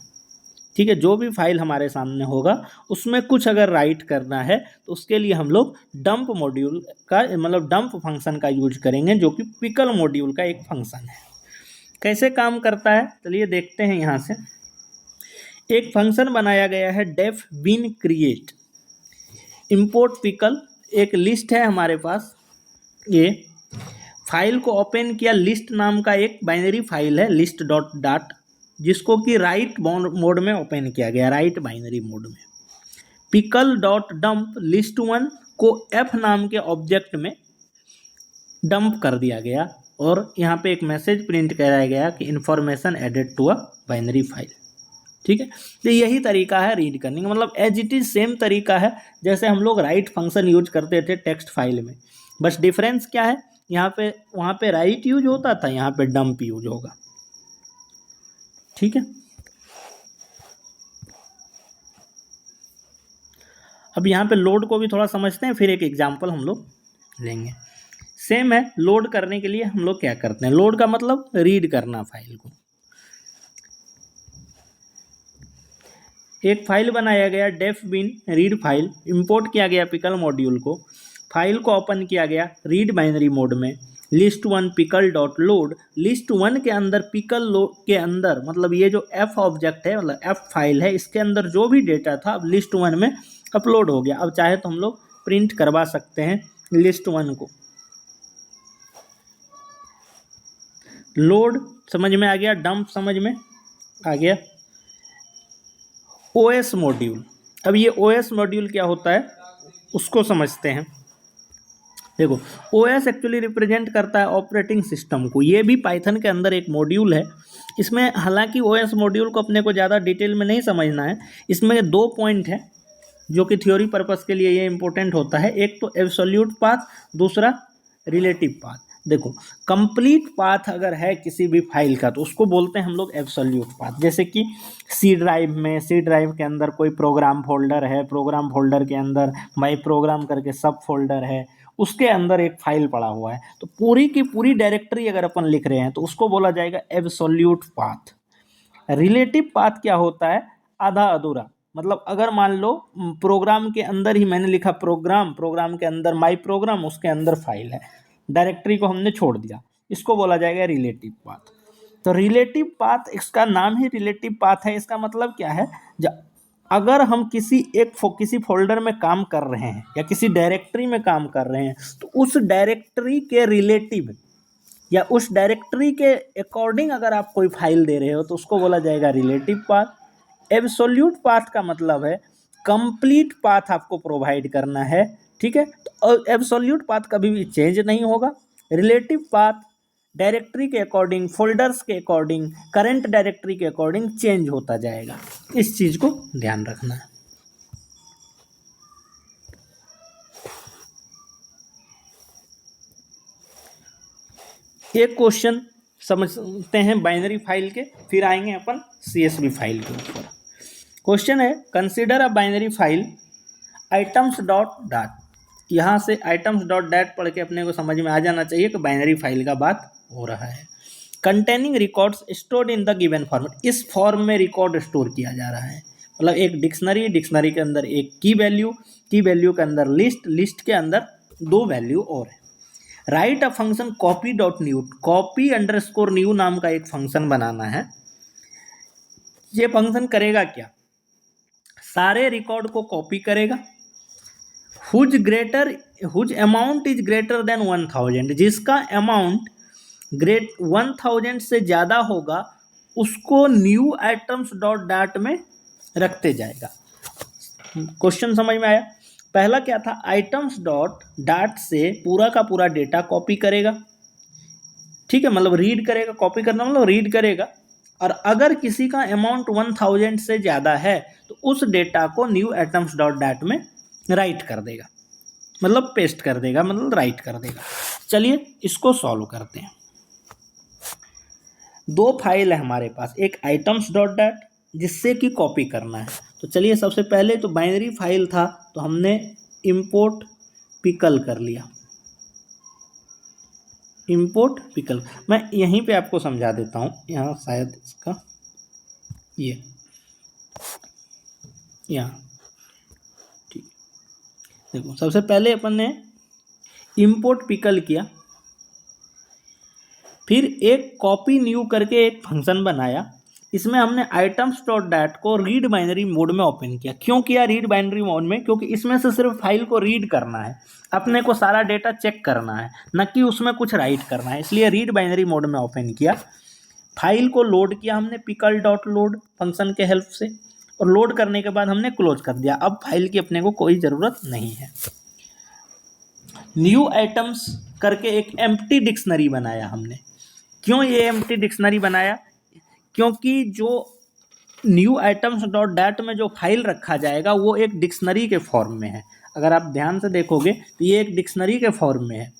ठीक है, जो भी फाइल हमारे सामने होगा उसमें कुछ अगर राइट करना है तो उसके लिए हम लोग डंप मॉड्यूल का, मतलब डंप फंक्शन का यूज करेंगे, जो कि पिकल मॉड्यूल का एक फंक्शन है। कैसे काम करता है चलिए देखते हैं। यहाँ से एक फंक्शन बनाया गया है डेफ बिन क्रिएट इंपोर्ट पिकल। एक लिस्ट है हमारे पास, ये फाइल को ओपन किया, लिस्ट नाम का एक बाइनरी फाइल है लिस्ट डॉट डाट, जिसको कि राइट मोड में ओपन किया गया, राइट बाइनरी मोड में। Pickle dot dump list one को एफ नाम के ऑब्जेक्ट में डंप कर दिया गया, और यहाँ पे एक मैसेज प्रिंट कराया गया कि information added to a binary file. ठीक है, तो यही तरीका है रीड करने का, मतलब एज इट इज सेम तरीका है जैसे हम लोग राइट फंक्शन यूज करते थे टेक्स्ट फाइल में। बस डिफरेंस क्या है, यहाँ पे, वहाँ पे राइट यूज होता था, यहाँ पे डंप यूज होगा। ठीक है, अब यहाँ पे लोड को भी थोड़ा समझते हैं, फिर एक एग्जाम्पल हम लोग लेंगे। सेम है, लोड करने के लिए हम लोग क्या करते हैं, लोड का मतलब रीड करना फाइल को। एक फाइल बनाया गया डेफ बिन रीड फाइल, इंपोर्ट किया गया पिकल मॉड्यूल को, फाइल को ओपन किया गया रीड बाइनरी मोड में, list one pickle dot load, list one के अंदर पिकल के अंदर मतलब ये जो एफ ऑब्जेक्ट है मतलब एफ फाइल है, इसके अंदर जो भी डेटा था अब लिस्ट वन में अपलोड हो गया। अब चाहे तो हम लोग प्रिंट करवा सकते हैं लिस्ट वन को। लोड समझ में आ गया, डंप समझ में आ गया। ओएस मॉड्यूल, अब ये ओएस मॉड्यूल क्या होता है उसको समझते हैं। देखो ओएस एक्चुअली रिप्रेजेंट करता है ऑपरेटिंग सिस्टम को, ये भी पाइथन के अंदर एक मॉड्यूल है। इसमें हालांकि ओएस मॉड्यूल को अपने को ज़्यादा डिटेल में नहीं समझना है, इसमें 2 पॉइंट है जो कि थ्योरी पर्पस के लिए ये इंपॉर्टेंट होता है। एक तो एब्सोल्यूट पाथ, दूसरा रिलेटिव पाथ। देखो कंप्लीट पाथ अगर है किसी भी फाइल का तो उसको बोलते हैं हम लोग एब्सोल्यूट पाथ। जैसे कि सी ड्राइव के अंदर कोई प्रोग्राम फोल्डर है, प्रोग्राम फोल्डर के अंदर माई प्रोग्राम करके सब फोल्डर है, उसके अंदर एक फाइल पड़ा हुआ है, तो पूरी की पूरी डायरेक्टरी अगर अपन लिख रहे हैं तो उसको बोला जाएगा एब्सोल्यूट पाथ। रिलेटिव पाथ क्या होता है, आधा अधूरा, मतलब अगर मान लो प्रोग्राम के अंदर ही मैंने लिखा प्रोग्राम के अंदर माई प्रोग्राम, उसके अंदर फाइल है, डायरेक्टरी को हमने छोड़ दिया, इसको बोला जाएगा रिलेटिव पाथ। तो रिलेटिव पाथ, इसका नाम ही रिलेटिव पाथ है। इसका मतलब क्या है, अगर हम किसी फोल्डर में काम कर रहे हैं या किसी डायरेक्टरी में काम कर रहे हैं तो उस डायरेक्टरी के रिलेटिव या उस डायरेक्टरी के अकॉर्डिंग अगर आप कोई फाइल दे रहे हो तो उसको बोला जाएगा रिलेटिव पाथ। एब्सोल्यूट पाथ का मतलब है कंप्लीट पाथ आपको प्रोवाइड करना है, ठीक है। तो एब्सोल्यूट पाथ कभी भी चेंज नहीं होगा। रिलेटिव पाथ डायरेक्टरी के अकॉर्डिंग, फोल्डर्स के अकॉर्डिंग, करंट डायरेक्टरी के अकॉर्डिंग चेंज होता जाएगा। इस चीज को ध्यान रखना है। एक क्वेश्चन समझते हैं बाइनरी फाइल के, फिर आएंगे अपन CSV फाइल के ऊपर। क्वेश्चन है consider a binary file items dot that. यहाँ से आइटम्स डॉट डैट पढ़ के अपने को समझ में आ जाना चाहिए कि बाइनरी फाइल का बात हो रहा है। Containing records stored in the given format, इस फॉर्म में रिकॉर्ड स्टोर किया जा रहा है। मतलब एक डिक्शनरी के अंदर एक की वैल्यू के अंदर लिस्ट के अंदर 2 वैल्यू और है। Right a function copy dot new, copy underscore new नाम का एक फंक्शन बनाना है। ये फंक्शन करेगा क्या, सारे रिकॉर्ड को कॉपी करेगा। Whose amount is greater than 1000, जिसका अमाउंट 1000 से ज़्यादा होगा उसको न्यू आइटम्स डॉट डैट में रखते जाएगा। क्वेश्चन समझ में आया। पहला क्या था, आइटम्स डॉट डैट से पूरा का पूरा डेटा कॉपी करेगा, ठीक है, मतलब रीड करेगा। कॉपी करना मतलब रीड करेगा। और अगर किसी का अमाउंट 1000 से ज़्यादा है तो उस डेटा को न्यू आइटम्स डॉट डैट में राइट कर देगा, मतलब पेस्ट कर देगा, मतलब राइट कर देगा। चलिए इसको सॉल्व करते हैं। 2 फाइल है हमारे पास, एक आइटम्स डॉट डैट जिससे कि कॉपी करना है। तो चलिए सबसे पहले तो बाइनरी फाइल था तो हमने इंपोर्ट पिकल कर लिया। इंपोर्ट पिकल मैं यहीं पे आपको समझा देता हूँ, यहाँ शायद इसका ये यहाँ ठीक। देखो सबसे पहले अपन ने इंपोर्ट पिकल किया, फिर एक कॉपी न्यू करके एक फंक्शन बनाया। इसमें हमने आइटम्स डॉट डैट को रीड बाइनरी मोड में ओपन किया। क्यों किया रीड बाइनरी मोड में, क्योंकि इसमें से सिर्फ फाइल को रीड करना है, अपने को सारा डेटा चेक करना है, न कि उसमें कुछ राइट करना है, इसलिए रीड बाइनरी मोड में ओपन किया। फाइल को लोड किया हमने पिकल डॉट लोड फंक्शन के हेल्प से, और लोड करने के बाद हमने क्लोज कर दिया। अब फाइल की अपने को कोई ज़रूरत नहीं है। न्यू आइटम्स करके एक एम्प्टी डिक्शनरी बनाया हमने। क्यों ये एम्प्टी डिक्शनरी बनाया, क्योंकि जो न्यू आइटम्स डॉट डैट में जो फाइल रखा जाएगा वो एक डिक्शनरी के फॉर्म में है। अगर आप ध्यान से देखोगे तो ये एक डिक्शनरी के फॉर्म में है,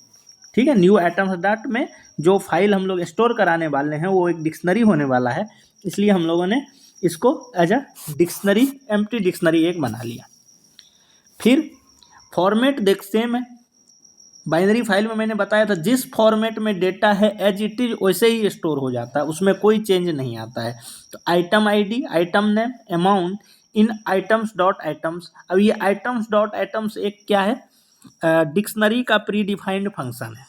ठीक है। न्यू आइटम्स डॉट में जो फाइल हम लोग स्टोर कराने वाले हैं वो एक डिक्शनरी होने वाला है, इसलिए हम लोगों ने इसको as a dictionary empty dictionary एक बना लिया। फिर फॉर्मेट देख सेम है, बाइनरी फाइल में मैंने बताया था जिस फॉर्मेट में डेटा है एज इट इज वैसे ही स्टोर हो जाता है, उसमें कोई चेंज नहीं आता है। तो item ID, item name, amount in items dot items. अब ये आइटम्स डॉट आइटम्स एक क्या है, डिक्शनरी का प्री डिफाइंड फंक्शन है,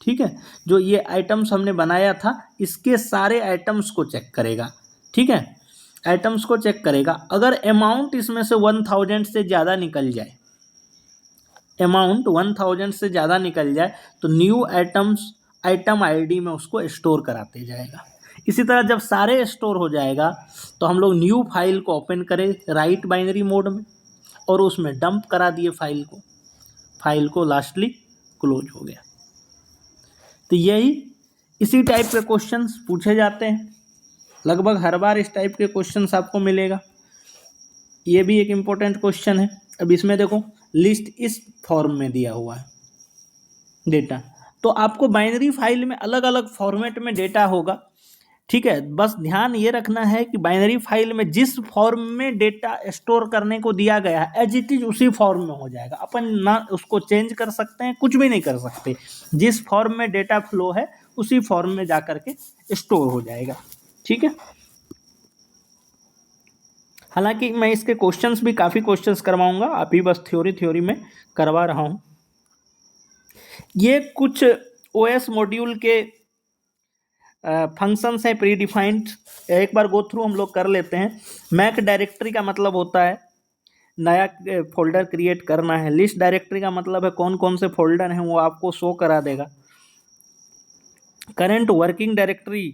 ठीक है। जो ये आइटम्स हमने बनाया था इसके सारे आइटम्स को चेक करेगा, ठीक है, आइटम्स को चेक करेगा। अगर अमाउंट इसमें से 1000 से ज़्यादा निकल जाए, अमाउंट 1000 से ज़्यादा निकल जाए तो न्यू आइटम्स आइटम आईडी में उसको स्टोर कराते जाएगा। इसी तरह जब सारे स्टोर हो जाएगा तो हम लोग न्यू फाइल को ओपन करें राइट बाइनरी मोड में और उसमें डंप करा दिए फाइल को लास्टली क्लोज हो गया। तो यही इसी टाइप के क्वेश्चंस पूछे जाते हैं, लगभग हर बार इस टाइप के क्वेश्चंस आपको मिलेगा। ये भी एक इम्पोर्टेंट क्वेश्चन है। अब इसमें देखो लिस्ट इस फॉर्म में दिया हुआ है डेटा, तो आपको बाइनरी फाइल में अलग अलग फॉर्मेट में डेटा होगा, ठीक है। बस ध्यान ये रखना है कि बाइनरी फाइल में जिस फॉर्म में डेटा स्टोर करने को दिया गया है एज इट इज उसी फॉर्म में हो जाएगा, अपन ना उसको चेंज कर सकते हैं, कुछ भी नहीं कर सकते। जिस फॉर्म में डेटा फ्लो है उसी फॉर्म में जा करके स्टोर हो जाएगा, ठीक है। हालांकि मैं इसके क्वेश्चंस भी काफ़ी क्वेश्चंस करवाऊंगा, अभी बस थ्योरी में करवा रहा हूं। ये कुछ ओएस मॉड्यूल के फंक्शंस हैं प्री डिफाइंड, एक बार गो थ्रू हम लोग कर लेते हैं। मैक डायरेक्टरी का मतलब होता है नया फोल्डर क्रिएट करना है। लिस्ट डायरेक्टरी का मतलब है कौन कौन से फोल्डर हैं वो आपको शो करा देगा। करंट वर्किंग डायरेक्टरी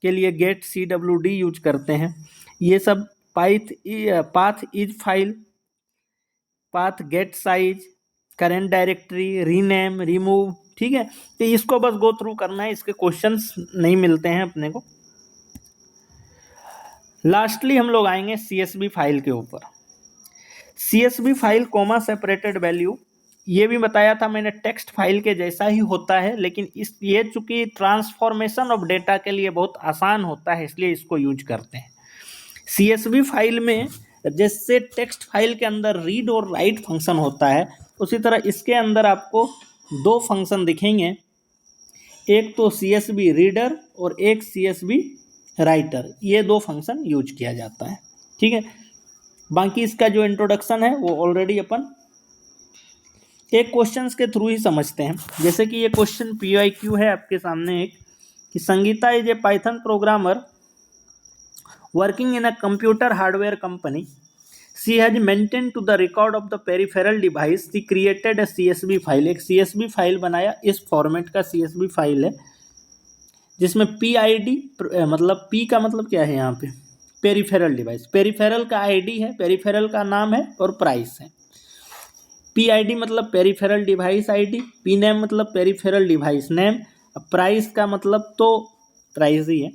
के लिए गेट CWD यूज करते हैं। ये सब path is file, path get size, current directory, rename, remove, ठीक है। तो इसको बस गो थ्रू करना है, इसके क्वेश्चंस नहीं मिलते हैं अपने को। लास्टली हम लोग आएंगे CSV फाइल के ऊपर। CSV file comma separated value, ये भी बताया था मैंने, टेक्स्ट फाइल के जैसा ही होता है, लेकिन ये चूंकि ट्रांसफॉर्मेशन ऑफ डेटा के लिए बहुत आसान होता है इसलिए इसको यूज करते हैं। CSV फाइल में जैसे टेक्स्ट फाइल के अंदर रीड और राइट फंक्शन होता है उसी तरह इसके अंदर आपको दो फंक्शन दिखेंगे, एक तो CSV रीडर और एक CSV राइटर। ये दो फंक्शन यूज किया जाता है, ठीक है। बाकी इसका जो इंट्रोडक्शन है वो ऑलरेडी अपन एक क्वेश्चंस के थ्रू ही समझते हैं। जैसे कि ये क्वेश्चन PYQ है आपके सामने एक, कि Sangeeta is a Python programmer working in a computer hardware company. She has maintained to the record of the peripheral device. She created a CSV file. एक CSV फाइल बनाया, इस फॉर्मेट का CSV फाइल है जिसमें PID मतलब P का मतलब क्या है यहाँ पे, पेरिफेरल डिवाइस, पेरिफेरल का ID है, पेरिफेरल का नाम है और प्राइस है। PID मतलब peripheral device ID, P name मतलब पेरिफेरल डिवाइस नेम, प्राइस का मतलब तो प्राइस ही है।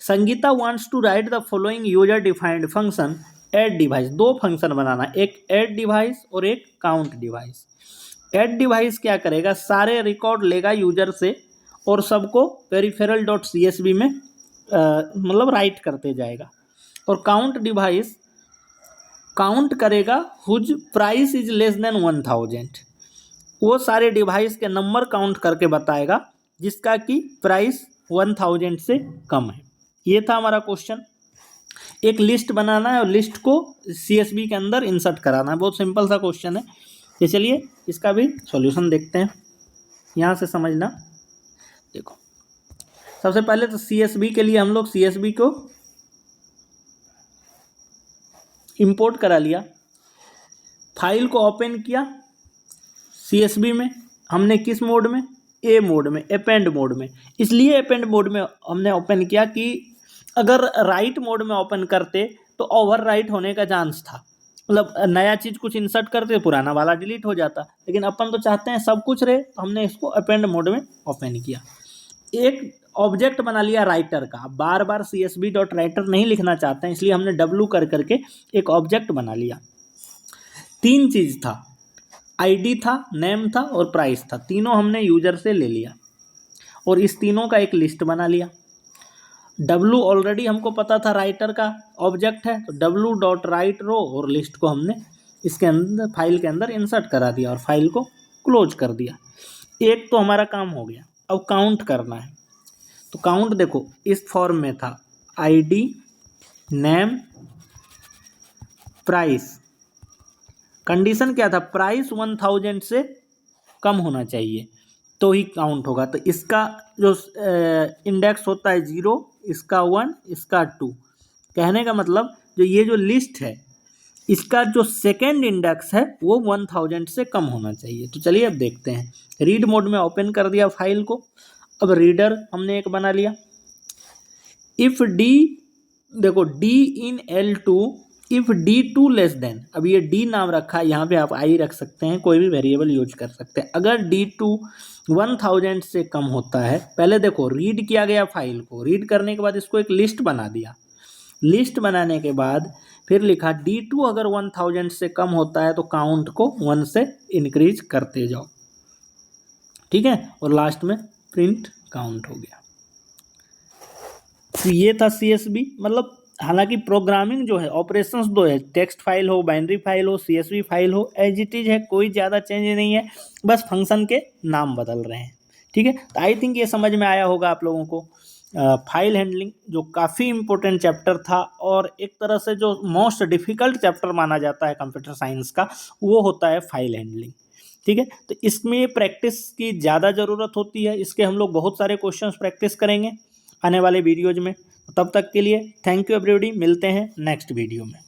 Sangeeta wants to write the following user defined function add device. दो फंक्शन बनाना, एक ऐड डिवाइस और एक काउंट डिवाइस। ऐड डिवाइस क्या करेगा, सारे रिकॉर्ड लेगा यूजर से और सबको पेरिफेरल डॉट CSV में मतलब राइट करते जाएगा। और काउंट डिवाइस काउंट करेगा whose price is less than 1000। वो सारे डिवाइस के नंबर काउंट करके बताएगा जिसका कि प्राइस 1000 से कम है। ये था हमारा क्वेश्चन। एक लिस्ट बनाना है और लिस्ट को CSV के अंदर इंसर्ट कराना है, बहुत सिंपल सा क्वेश्चन है। तो चलिए इसका भी सॉल्यूशन देखते हैं, यहाँ से समझना। देखो सबसे पहले तो CSV के लिए हम लोग CSV को इंपोर्ट करा लिया, फाइल को ओपन किया CSV में। हमने किस मोड में, A मोड में, अपेंड मोड में। इसलिए अपेंड मोड में हमने ओपन किया कि अगर राइट मोड में ओपन करते तो ओवर राइट होने का चांस था, मतलब नया चीज़ कुछ इंसर्ट करते पुराना वाला डिलीट हो जाता, लेकिन अपन तो चाहते हैं सब कुछ रहे, तो हमने इसको अपेंड मोड में ओपन किया। एक ऑब्जेक्ट बना लिया राइटर का, बार बार CSV डॉट राइटर नहीं लिखना चाहते हैं इसलिए हमने W कर करके एक ऑब्जेक्ट बना लिया। तीन चीज़ था, ID था, नेम था और प्राइस था, तीनों हमने यूजर से ले लिया और इस तीनों का एक लिस्ट बना लिया। W ऑलरेडी हमको पता था राइटर का ऑब्जेक्ट है, तो W डॉट राइट रो और लिस्ट को हमने इसके अंदर फाइल के अंदर इंसर्ट करा दिया और फाइल को क्लोज कर दिया। एक तो हमारा काम हो गया। अब काउंट करना है, तो काउंट देखो इस फॉर्म में था, आईडी, नेम, प्राइस। कंडीशन क्या था, प्राइस 1000 से कम होना चाहिए तो ही काउंट होगा। तो इसका जो इंडेक्स होता है 0, इसका 1, इसका 2। कहने का मतलब जो ये जो लिस्ट है इसका जो सेकेंड इंडेक्स है वो 1000 से कम होना चाहिए। तो चलिए अब देखते हैं। रीड मोड में ओपन कर दिया फाइल को। अब रीडर हमने एक बना लिया। इफ डी, देखो D in L2 if D2 less than, अब ये D नाम रखा है, यहाँ पे आप I रख सकते हैं, कोई भी वेरिएबल यूज कर सकते हैं। अगर D2 1000 से कम होता है, पहले देखो रीड किया गया फाइल को, रीड करने के बाद इसको एक लिस्ट बना दिया। लिस्ट बनाने के बाद फिर लिखा D2 अगर 1000 से कम होता है तो काउंट को 1 से इंक्रीज करते जाओ, ठीक है। और लास्ट में प्रिंट काउंट हो गया। तो ये था CSV। मतलब हालांकि प्रोग्रामिंग जो है, ऑपरेशंस दो है, टेक्स्ट फाइल हो, बाइनरी फाइल हो, CSV फाइल हो, एज इट इज है, कोई ज़्यादा चेंज नहीं है, बस फंक्शन के नाम बदल रहे हैं, ठीक है। तो आई थिंक ये समझ में आया होगा आप लोगों को। फाइल हैंडलिंग जो काफ़ी इम्पोर्टेंट चैप्टर था और एक तरह से जो मोस्ट डिफ़िकल्ट चैप्टर माना जाता है कंप्यूटर साइंस का, वो होता है फाइल हैंडलिंग, ठीक है। तो इसमें प्रैक्टिस की ज़्यादा ज़रूरत होती है। इसके हम लोग बहुत सारे क्वेश्चंस प्रैक्टिस करेंगे आने वाले वीडियोज में। तब तक के लिए थैंक यू एवरीबॉडी, मिलते हैं नेक्स्ट वीडियो में।